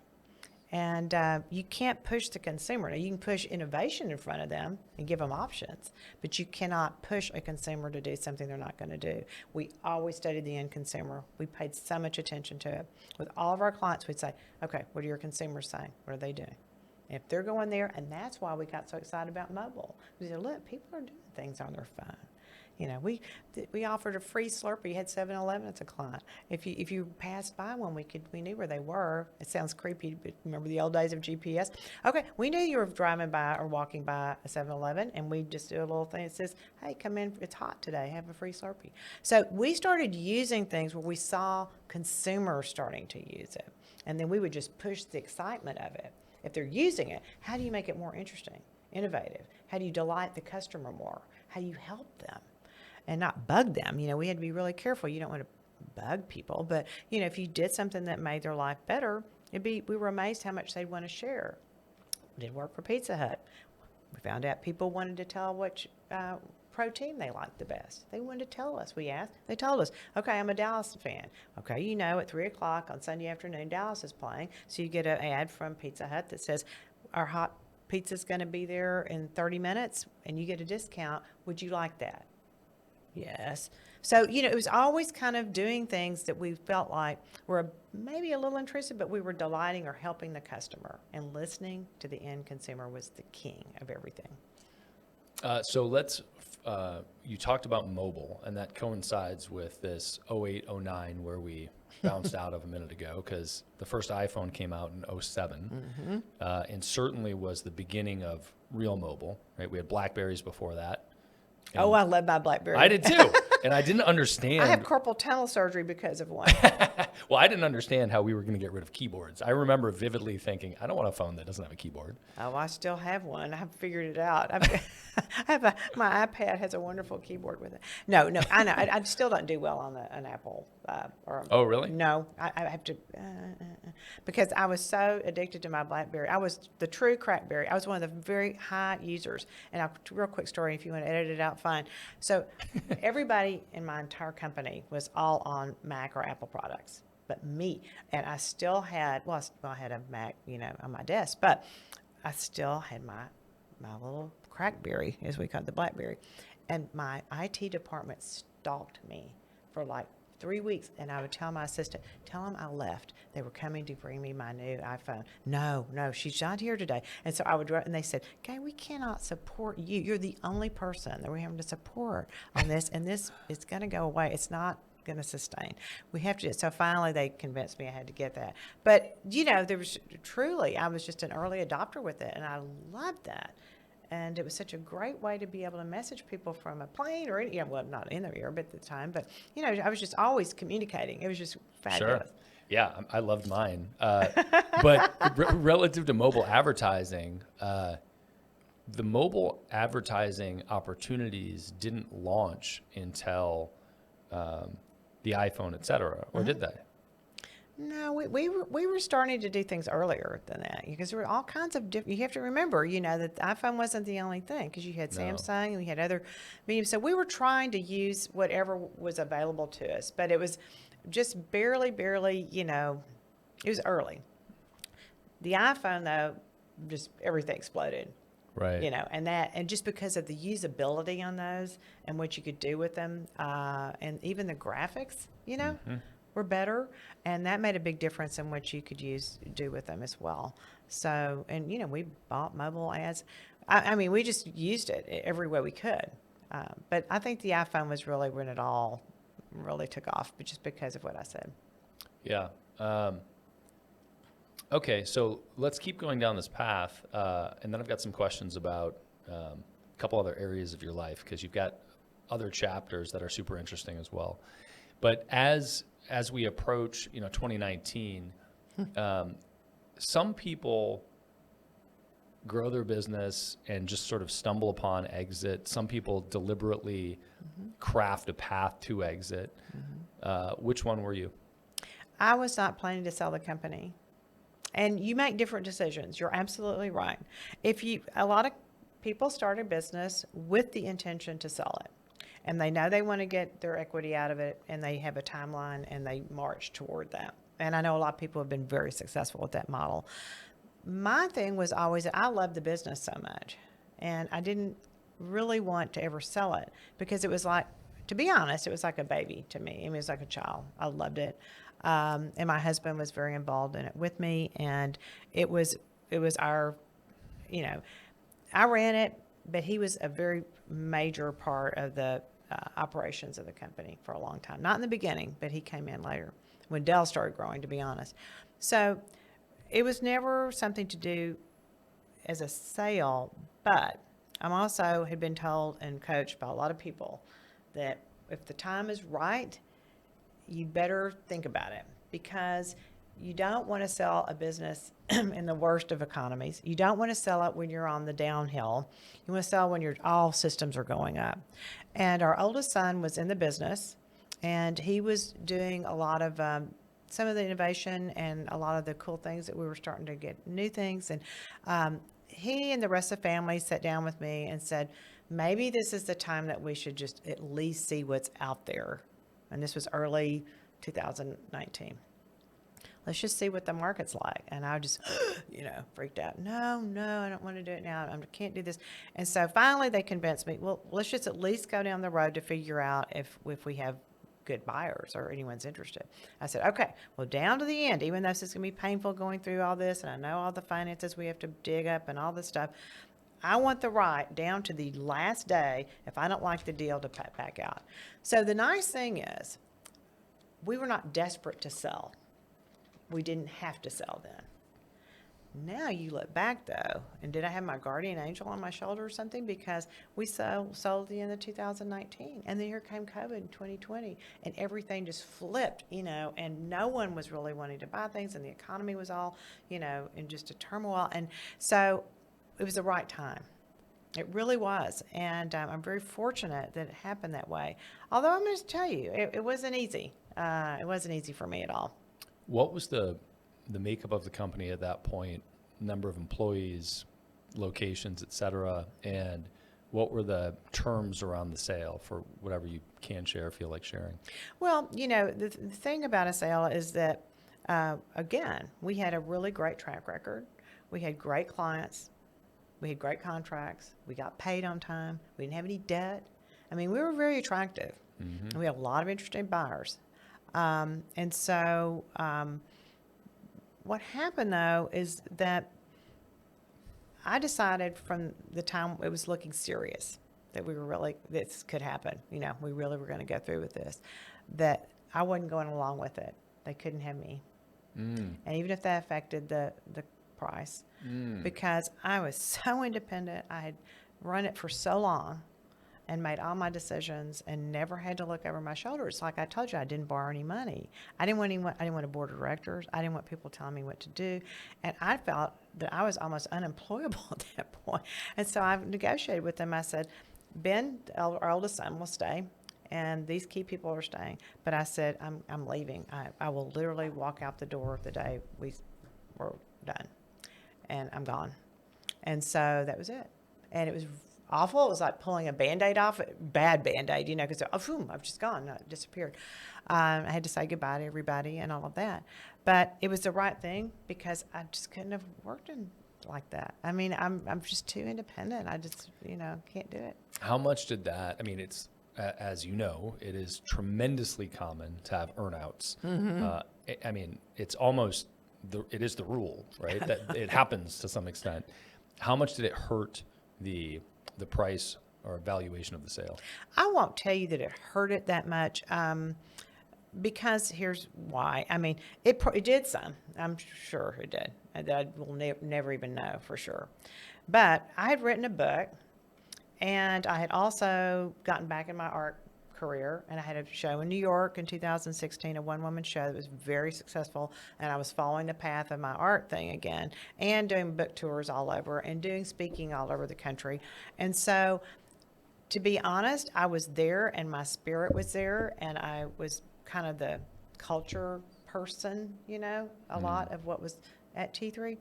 And you can't push the consumer. Now, you can push innovation in front of them and give them options, but you cannot push a consumer to do something they're not going to do. We always studied the end consumer. We paid so much attention to it. With all of our clients, we'd say, okay, what are your consumers saying? What are they doing? If they're going there, and that's why we got so excited about mobile. We said, look, people are doing things on their phone. We offered a free Slurpee. You had 7-Eleven as a client. If you passed by one, we knew where they were. It sounds creepy, but remember the old days of GPS? Okay, we knew you were driving by or walking by a 7-Eleven, and we just do a little thing that says, hey, come in, it's hot today, have a free Slurpee. So we started using things where we saw consumers starting to use it, and then we would just push the excitement of it. If they're using it, how do you make it more interesting, innovative? How do you delight the customer more? How do you help them and not bug them? We had to be really careful. You don't want to bug people, but if you did something that made their life better, we were amazed how much they'd want to share. It did work for Pizza Hut. We found out people wanted to tell which protein they liked the best. They wanted to tell us. We asked. They told us, okay, I'm a Dallas fan. Okay, at 3 o'clock on Sunday afternoon, Dallas is playing. So you get an ad from Pizza Hut that says, our hot pizza's going to be there in 30 minutes, and you get a discount. Would you like that? Yes. So, it was always kind of doing things that we felt like were maybe a little intrusive, but we were delighting or helping the customer. And listening to the end consumer was the king of everything.
So you talked about mobile, and that coincides with this 08, 09 where we bounced out of a minute ago, because the first iPhone came out in 07, and certainly was the beginning of real mobile, right? We had BlackBerries before that.
I love my BlackBerry.
I did too. And I didn't understand.
I have carpal tunnel surgery because of one.
Well, I didn't understand how we were going to get rid of keyboards. I remember vividly thinking, I don't want a phone that doesn't have a keyboard.
Oh, I still have one. I've figured it out. My iPad has a wonderful keyboard with it. No, I know. I still don't do well on an Apple.
Oh, really?
No, I have to, because I was so addicted to my BlackBerry. I was the true crackberry. I was one of the very high users. And real quick story, if you want to edit it out, fine. So everybody in my entire company was all on Mac or Apple products, but me. And I still had, I had a Mac, on my desk, but I still had my little crackberry, as we call it, the BlackBerry. And my IT department stalked me for like 3 weeks, and I would tell my assistant, tell them I left. They were coming to bring me my new iPhone. No, she's not here today. And so I would, and they said, Gay, we cannot support you. You're the only person that we're having to support on this, and this is going to go away. It's not going to sustain. We have to. So finally, they convinced me I had to get that. But there was truly, I was just an early adopter with it, and I loved that. And it was such a great way to be able to message people from a plane or, not in their ear, but at the time. But, I was just always communicating. It was just fabulous.
Sure. Yeah, I loved mine. But relative to mobile advertising, the mobile advertising opportunities didn't launch until the iPhone, et cetera, or did they?
No, we were starting to do things earlier than that, because there were all kinds of different. You have to remember, that the iPhone wasn't the only thing, because you had Samsung and we had other mediums. So we were trying to use whatever was available to us, but it was just barely, it was early. The iPhone, though, just everything exploded.
Right.
And just because of the usability on those and what you could do with them, and even the graphics, were better, and that made a big difference in what you could do with them as well. So, and we bought mobile ads. I mean, we just used it every way we could. But I think the iPhone was really when it all really took off, but just because of what I said.
Yeah. Okay, so let's keep going down this path, and then I've got some questions about a couple other areas of your life, because you've got other chapters that are super interesting as well. But as we approach 2019, some people grow their business and just sort of stumble upon exit. Some people deliberately craft a path to exit. Which one were you?
I was not planning to sell the company. And you make different decisions. You're absolutely right. A lot of people start a business with the intention to sell it. And they know they want to get their equity out of it, and they have a timeline, and they march toward that. And I know a lot of people have been very successful with that model. My thing was always, I loved the business so much, and I didn't really want to ever sell it, because it was like, to be honest, it was like a baby to me. I mean, it was like a child. I loved it. And my husband was very involved in it with me, and it was our, I ran it, but he was a very major part of the operations of the company for a long time. Not in the beginning, but he came in later when Dell started growing, to be honest. So it was never something to do as a sale, but I'm also had been told and coached by a lot of people that if the time is right, you better think about it, because you don't want to sell a business in the worst of economies. You don't want to sell it when you're on the downhill. You want to sell when all systems are going up. And our oldest son was in the business, and he was doing a lot of some of the innovation and a lot of the cool things that we were starting to get new things. And he and the rest of the family sat down with me and said, maybe this is the time that we should just at least see what's out there. And this was early 2019. Let's just see what the market's like. And I just, freaked out. No, I don't want to do it now. I can't do this. And so finally they convinced me, well, let's just at least go down the road to figure out if we have good buyers or anyone's interested. I said, okay, well, down to the end, even though this is going to be painful going through all this, and I know all the finances we have to dig up and all this stuff, I want the right down to the last day, if I don't like the deal, to back out. So the nice thing is, we were not desperate to sell. We didn't have to sell then. Now you look back, though, and did I have my guardian angel on my shoulder or something? Because we sold at the end of 2019, and then here came COVID in 2020, and everything just flipped, and no one was really wanting to buy things, and the economy was all, in just a turmoil. And so it was the right time. It really was. And I'm very fortunate that it happened that way. Although I'm going to tell you, it wasn't easy. It wasn't easy for me at all.
What was the makeup of the company at that point? Number of employees, locations, et cetera, and what were the terms around the sale, for whatever you can share, feel like sharing?
Well, the thing about a sale is that, again, we had a really great track record. We had great clients. We had great contracts. We got paid on time. We didn't have any debt. I mean, we were very attractive. Mm-hmm. We had a lot of interesting buyers. And so what happened, though, is that I decided from the time it was looking serious that this could happen. We really were going to go through with this, that I wasn't going along with it. They couldn't have me. And even if that affected the price, because I was so independent, I had run it for so long and made all my decisions and never had to look over my shoulder. It's like I told you, I didn't borrow any money. I didn't want a board of directors. I didn't want people telling me what to do. And I felt that I was almost unemployable at that point. And so I negotiated with them. I said, Ben, our oldest son, will stay, and these key people are staying. But I said, I'm leaving. I will literally walk out the door the day we were done, and I'm gone. And so that was it. And it was awful. It was like pulling a Band-Aid off, bad Band-Aid, because I've just gone, disappeared. I had to say goodbye to everybody and all of that. But it was the right thing, because I just couldn't have worked like that. I mean, I'm just too independent. I just, can't do it.
How much did that, as you know, it is tremendously common to have earnouts. I mean, it's almost, it is the rule, right? That it happens to some extent. How much did it hurt the price or valuation of the sale?
I won't tell you that it hurt it that much. Because here's why. I mean, it did some. I'm sure it did. I will never even know for sure. But I had written a book, and I had also gotten back in my art career, and I had a show in New York in 2016, a one-woman show that was very successful, and I was following the path of my art thing again, and doing book tours all over, and doing speaking all over the country. And so, to be honest, I was there, and my spirit was there, and I was kind of the culture person, a lot of what was at T3,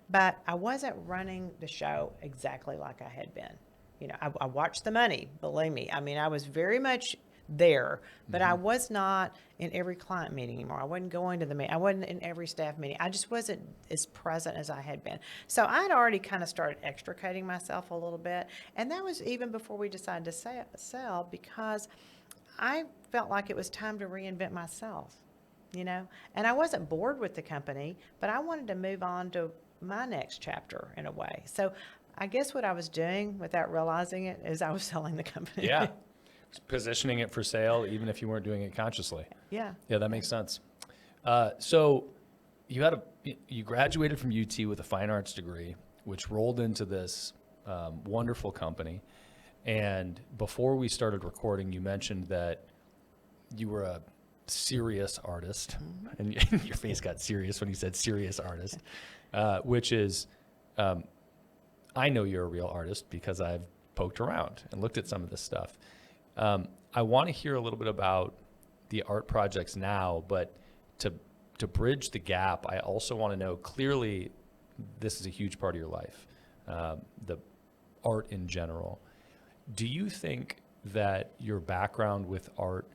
but I wasn't running the show exactly like I had been. I watched the money, believe me. I mean, I was very much there, but I was not in every client meeting anymore. I wasn't going to the meeting. I wasn't in every staff meeting. I just wasn't as present as I had been. So I'd already kind of started extricating myself a little bit, and that was even before we decided to sell, because I felt like it was time to reinvent myself, and I wasn't bored with the company, but I wanted to move on to my next chapter in a way. So I guess what I was doing without realizing it is I was selling the company.
Yeah. Positioning it for sale, even if you weren't doing it consciously.
Yeah.
Yeah, that makes sense. So you graduated from UT with a fine arts degree, which rolled into this wonderful company. And before we started recording, you mentioned that you were a serious artist, and your face got serious when you said serious artist, which is, I know you're a real artist because I've poked around and looked at some of this stuff. I want to hear a little bit about the art projects now, but to bridge the gap, I also want to know, clearly this is a huge part of your life, the art in general. Do you think that your background with art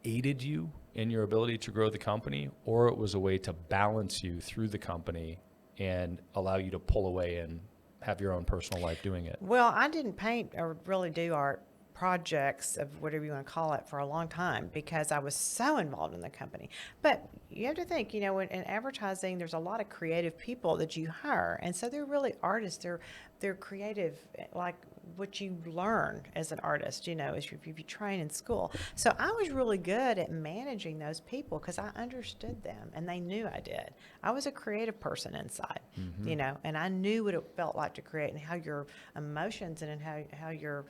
aided you in your ability to grow the company, or it was a way to balance you through the company and allow you to pull away and have your own personal life doing it?
Well, I didn't paint or really do art projects of whatever you want to call it for a long time because I was so involved in the company. But you have to think, in advertising, there's a lot of creative people that you hire, and so they're really artists. They're creative, like what you learn as an artist, if you train in school. So I was really good at managing those people because I understood them and they knew I did. I was a creative person inside, and I knew what it felt like to create and how your emotions and how your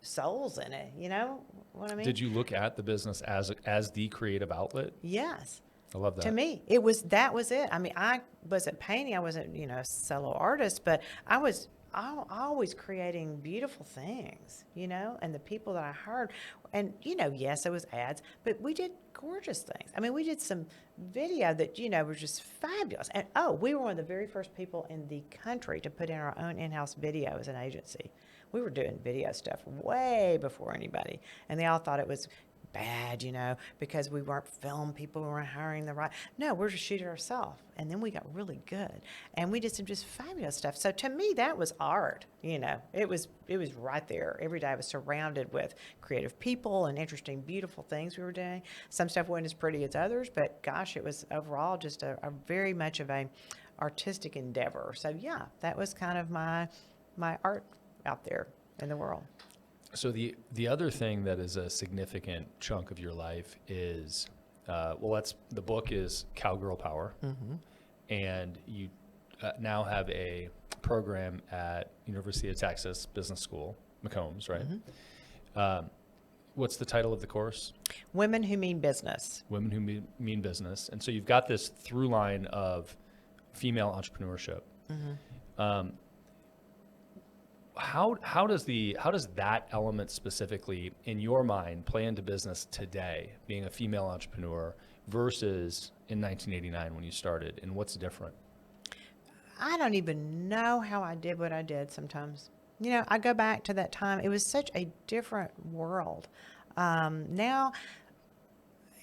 soul's in it. You know what I mean?
Did you look at the business as the creative outlet?
Yes.
I love that.
To me, that was it. I mean, I wasn't painting. I wasn't, a solo artist, but I was always creating beautiful things, and the people that I hired, and, yes, it was ads, but we did gorgeous things. I mean, we did some video that, were just fabulous. And, we were one of the very first people in the country to put in our own in-house video as an agency. We were doing video stuff way before anybody, and they all thought it was bad, because we weren't film people, we weren't hiring the right. No, we're just shooting ourselves, and then we got really good, and we did some just fabulous stuff. So to me, that was art. It was right there. Every day I was surrounded with creative people and interesting, beautiful things we were doing. Some stuff wasn't as pretty as others, but gosh, it was overall just a very much of a artistic endeavor. So yeah, that was kind of my art out there in the world.
So the other thing that is a significant chunk of your life is, the book is Cowgirl Power, and you now have a program at University of Texas Business School, McCombs, right? What's the title of the course?
Women Who Mean Business. Women
Who Mean Business. And so you've got this through line of female entrepreneurship. How does that element specifically in your mind play into business today, being a female entrepreneur versus in 1989 when you started, and what's different?
I don't even know how I did what I did sometimes. I go back to that time. It was such a different world. Now,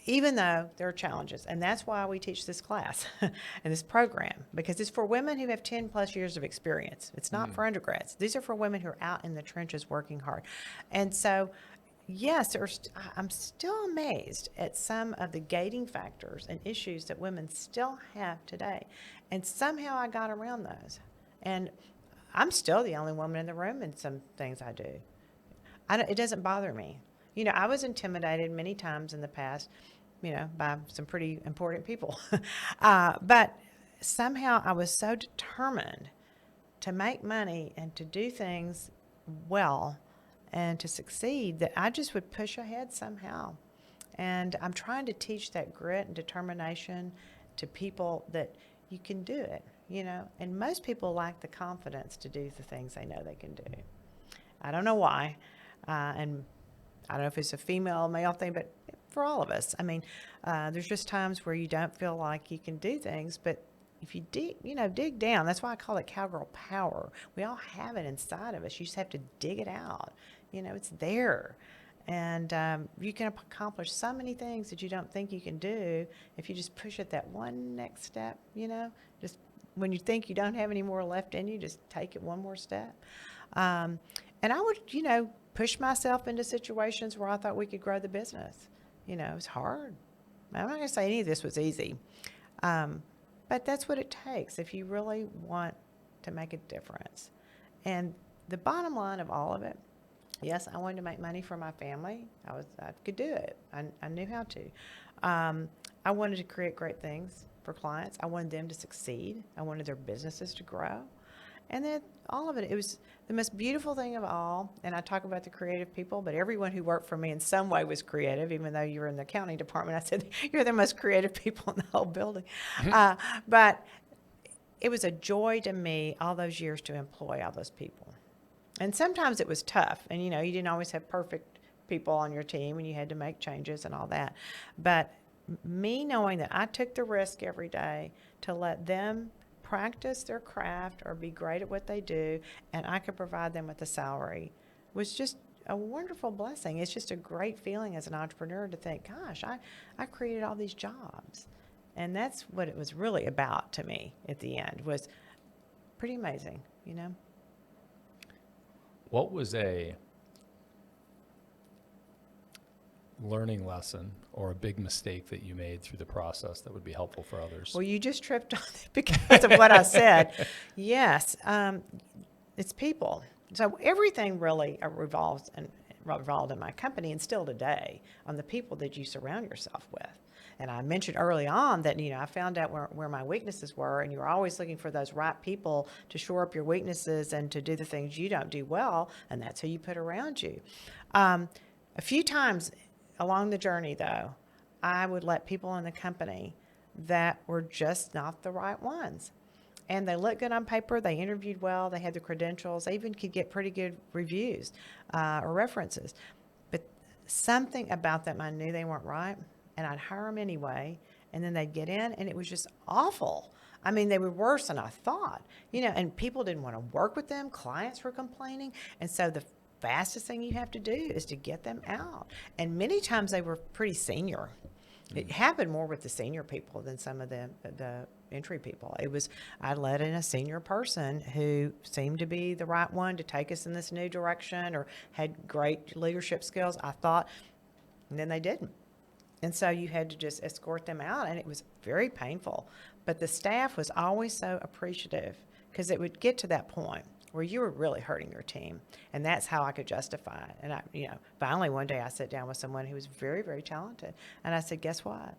even though there are challenges, and that's why we teach this class and this program, because it's for women who have 10 plus years of experience. It's not for undergrads. These are for women who are out in the trenches working hard. And so yes, I'm still amazed at some of the gating factors and issues that women still have today. And somehow I got around those. And I'm still the only woman in the room in some things I do. It doesn't bother me. I was intimidated many times in the past, by some pretty important people. But somehow I was so determined to make money and to do things well and to succeed that I just would push ahead somehow. And I'm trying to teach that grit and determination to people that you can do it, and most people lack the confidence to do the things they know they can do. I don't know why. And I don't know if it's a female, male thing, but for all of us, I mean, there's just times where you don't feel like you can do things, but if you dig down, that's why I call it Cowgirl Power. We all have it inside of us. You just have to dig it out. It's there. And you can accomplish so many things that you don't think you can do if you just push it that one next step, just when you think you don't have any more left in you, just take it one more step. And I would, push myself into situations where I thought we could grow the business. It was hard. I'm not going to say any of this was easy. But that's what it takes if you really want to make a difference. And the bottom line of all of it, yes, I wanted to make money for my family. I could do it. I knew how to. I wanted to create great things for clients. I wanted them to succeed. I wanted their businesses to grow. And then all of it, it was the most beautiful thing of all. And I talk about the creative people, but everyone who worked for me in some way was creative, even though you were in the accounting department. I said, you're the most creative people in the whole building. But it was a joy to me all those years to employ all those people. And sometimes it was tough. And, you didn't always have perfect people on your team and you had to make changes and all that. But me knowing that I took the risk every day to let them practice their craft or be great at what they do, and I could provide them with a salary, was just a wonderful blessing. It's just a great feeling as an entrepreneur to think, gosh, I created all these jobs. And that's what it was really about to me at the end, was pretty amazing,
What was a learning lesson or a big mistake that you made through the process that would be helpful for others?
Well, you just tripped on it because of what I said. Yes, it's people. So everything really revolved in my company, and still today, on the people that you surround yourself with. And I mentioned early on that, I found out where my weaknesses were, and you're always looking for those right people to shore up your weaknesses and to do the things you don't do well, and that's who you put around you. A few times along the journey, though, I would let people in the company that were just not the right ones. And they looked good on paper, they interviewed well, they had the credentials, they even could get pretty good reviews or references. But something about them, I knew they weren't right, and I'd hire them anyway, and then they'd get in, and it was just awful. I mean, they were worse than I thought, and people didn't want to work with them, clients were complaining, and so the fastest thing you have to do is to get them out. And many times they were pretty senior. It happened more with the senior people than some of the entry people. I let in a senior person who seemed to be the right one to take us in this new direction or had great leadership skills, I thought, and then they didn't. And so you had to just escort them out, and it was very painful. But the staff was always so appreciative, because it would get to that point where you were really hurting your team. And that's how I could justify it. And finally one day I sat down with someone who was very, very talented. And I said, guess what?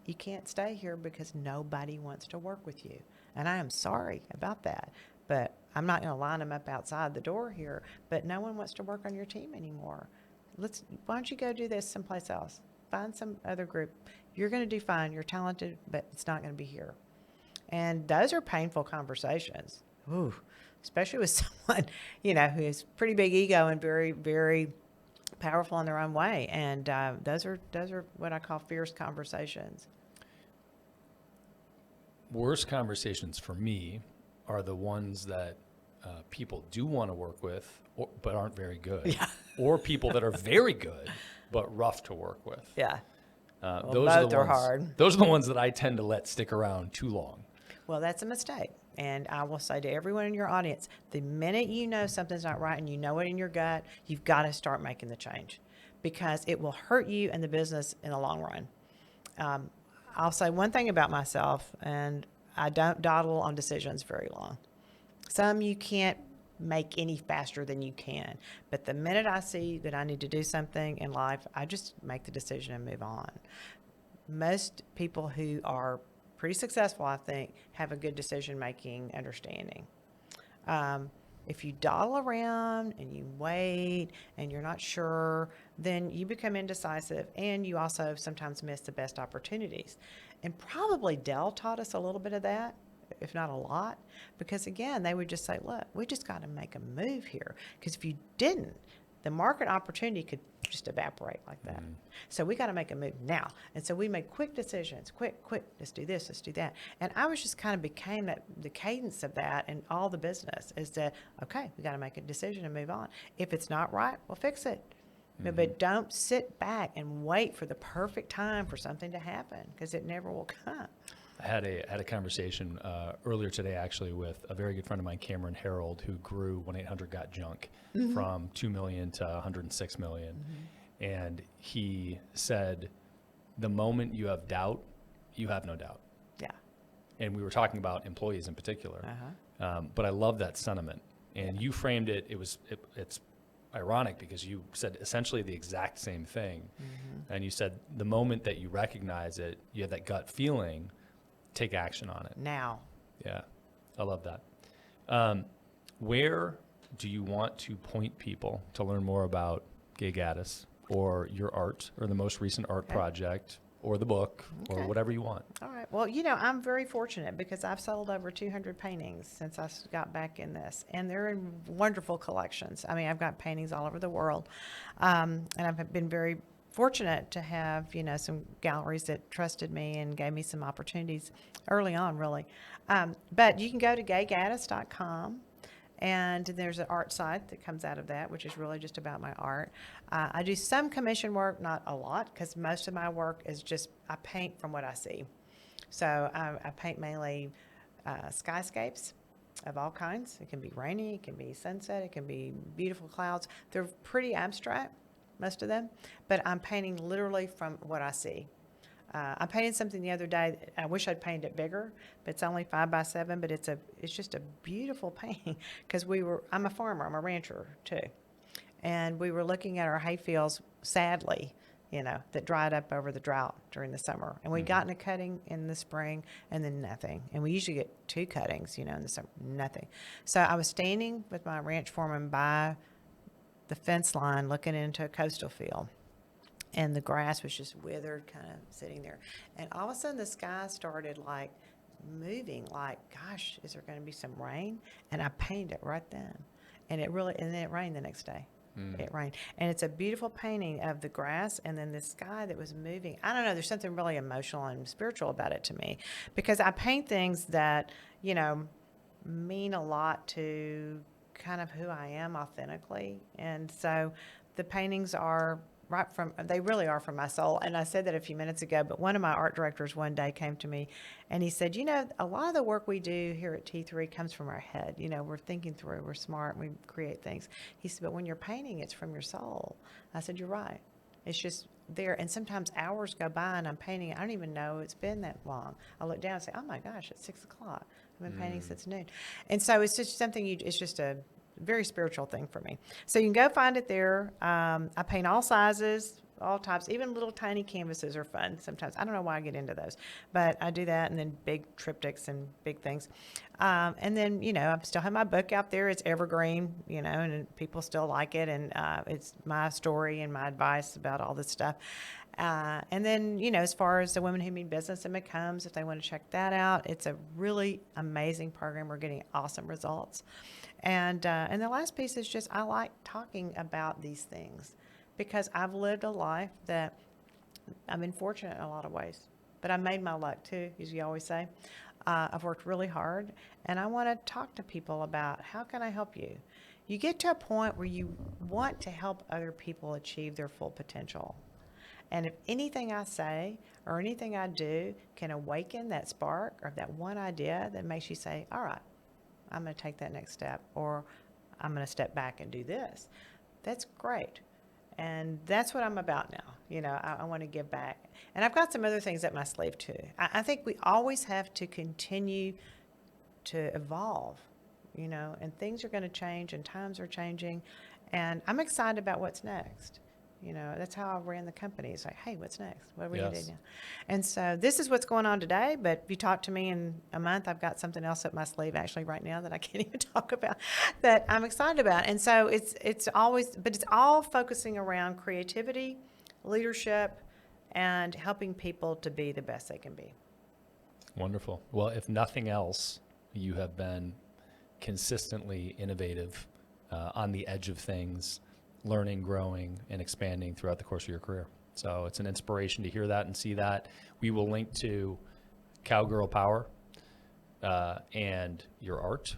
You can't stay here because nobody wants to work with you. And I am sorry about that. But I'm not going to line them up outside the door here. But no one wants to work on your team anymore. Why don't you go do this someplace else? Find some other group. You're going to do fine. You're talented, but it's not going to be here. And those are painful conversations. Ooh. Especially with someone, who has pretty big ego and very, very powerful in their own way. And those are what I call fierce conversations.
Worst conversations for me are the ones that people do want to work with, but aren't very good.
Yeah.
Or people that are very good, but rough to work with.
Yeah.
Those
both
are
are hard.
Those are the ones that I tend to let stick around too long.
Well, that's a mistake. And I will say to everyone in your audience, the minute you know something's not right and you know it in your gut, you've got to start making the change. because it will hurt you and the business in the long run. I'll say one thing about myself, and I don't dawdle on decisions very long. Some you can't make any faster than you can. But the minute I see that I need to do something in life, I just make the decision and move on. Most people who are pretty successful, I think, have a good decision-making understanding. If you dawdle around and you wait and you're not sure, then you become indecisive, and you also sometimes miss the best opportunities. And probably Dell taught us a little bit of that, if not a lot, because again, they would just say, look, we just got to make a move here. Because if you didn't, the market opportunity could just evaporate like that. So we got to make a move now. And so we made quick decisions, quick, let's do this, let's do that. And I was just kind of became the cadence of that in all the business is that, okay, we got to make a decision and move on. If it's not right, we'll fix it. But don't sit back and wait for the perfect time for something to happen, because it never will come.
I had a conversation earlier today, actually, with a very good friend of mine, Cameron Harold, who grew 1-800-GOT-JUNK from 2 million to 106 million. And he said, the moment you have doubt, you have no doubt.
Yeah.
And we were talking about employees in particular. But I love that sentiment. And you framed it, it's ironic because you said essentially the exact same thing. And you said the moment that you recognize it, you have that gut feeling, take action on it.
Now.
Yeah, I love that. Where do you want to point people to learn more about Gay Gaddis or your art or the most recent art project or the book or whatever you want?
All right. Well, I'm very fortunate because I've sold over 200 paintings since I got back in this, and they're in wonderful collections. I mean, I've got paintings all over the world, and I've been very fortunate to have, some galleries that trusted me and gave me some opportunities early on, really. But you can go to gaygaddis.com, and there's an art site that comes out of that, which is really just about my art. I do some commission work, not a lot, because most of my work is just, I paint from what I see. So I paint mainly skyscapes of all kinds. It can be rainy, it can be sunset, it can be beautiful clouds. They're pretty abstract, most of them, but I'm painting literally from what I see. I painted something the other day. I wish I'd painted it bigger, but it's only 5x7, but it's just a beautiful painting because I'm a farmer, I'm a rancher too. And we were looking at our hay fields, sadly, that dried up over the drought during the summer. And we'd gotten a cutting in the spring and then nothing. And we usually get 2 cuttings, in the summer, nothing. So I was standing with my ranch foreman by the fence line looking into a coastal field. And the grass was just withered, kind of sitting there. And all of a sudden the sky started like moving, like, gosh, is there going to be some rain? And I painted it right then. And then it rained the next day. It rained. And it's a beautiful painting of the grass and then the sky that was moving. I don't know, there's something really emotional and spiritual about it to me, because I paint things that, mean a lot to kind of who I am authentically. And so the paintings are they really are from my soul. And I said that a few minutes ago, but one of my art directors one day came to me and he said, a lot of the work we do here at T3 comes from our head. We're thinking through, we're smart, we create things. He said, but when you're painting, it's from your soul. I said, you're right. It's just there. And sometimes hours go by and I'm painting. I don't even know it's been that long. I look down and say, oh my gosh, it's 6 o'clock. I've been painting since noon. And so it's just something it's just a very spiritual thing for me. So you can go find it there. I paint all sizes, all types, even little tiny canvases are fun sometimes. I don't know why I get into those, but I do that, and then big triptychs and big things. And then, I still have my book out there. It's evergreen, and people still like it. And it's my story and my advice about all this stuff. And then, as far as the Women Who Mean Business and becomes, if they want to check that out, it's a really amazing program. We're getting awesome results. And the last piece is just I like talking about these things because I've lived a life that I've been fortunate in a lot of ways, but I made my luck too, as you always say. I've worked really hard, and I want to talk to people about how can I help you. You get to a point where you want to help other people achieve their full potential. And if anything I say or anything I do can awaken that spark or that one idea that makes you say, all right, I'm going to take that next step, or I'm going to step back and do this, that's great. And that's what I'm about now. You know, I want to give back. And I've got some other things up my sleeve too. I think we always have to continue to evolve, you know, and things are going to change and times are changing. And I'm excited about what's next. You know, that's how I ran the company. It's like, hey, what's next? What are we going to do now? And so this is what's going on today. But if you talk to me in a month, I've got something else up my sleeve actually right now that I can't even talk about that I'm excited about. And so it's always, but it's all focusing around creativity, leadership, and helping people to be the best they can be.
Wonderful. Well, if nothing else, you have been consistently innovative, on the edge of things, learning, growing, and expanding throughout the course of your career. So it's an inspiration to hear that and see that. We will link to Cowgirl Power and your art.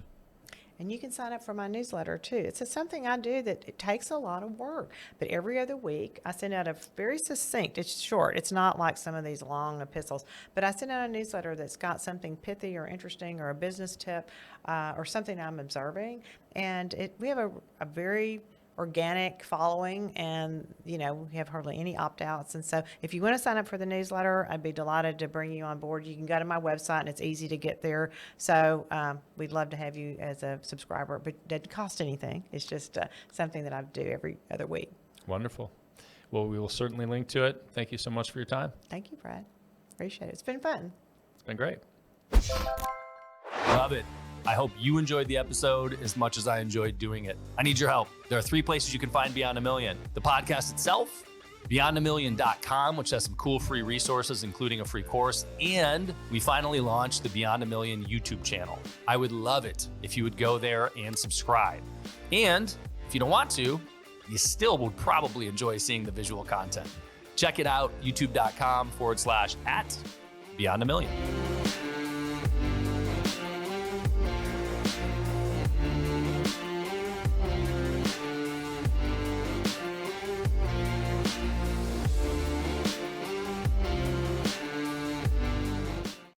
And you can sign up for my newsletter too. It's something I do that it takes a lot of work. But every other week, I send out a very succinct, it's short. It's not like some of these long epistles. But I send out a newsletter that's got something pithy or interesting or a business tip or something I'm observing. And we have a very organic following, and you know, we have hardly any opt-outs. And so if you want to sign up for the newsletter, I'd be delighted to bring you on board. You can go to my website and it's easy to get there. So we'd love to have you as a subscriber, but it doesn't cost anything. It's just something that I do every other week.
Wonderful. Well, we will certainly link to it. Thank you so much for your time.
Thank you, Brad. Appreciate it. It's been fun.
It's been great.
Love it. I hope you enjoyed the episode as much as I enjoyed doing it. I need your help. There are 3 places you can find Beyond a Million: the podcast itself, beyondamillion.com, which has some cool free resources, including a free course, and we finally launched the Beyond a Million YouTube channel. I would love it if you would go there and subscribe. And if you don't want to, you still would probably enjoy seeing the visual content. Check it out, youtube.com/@Beyond a Million.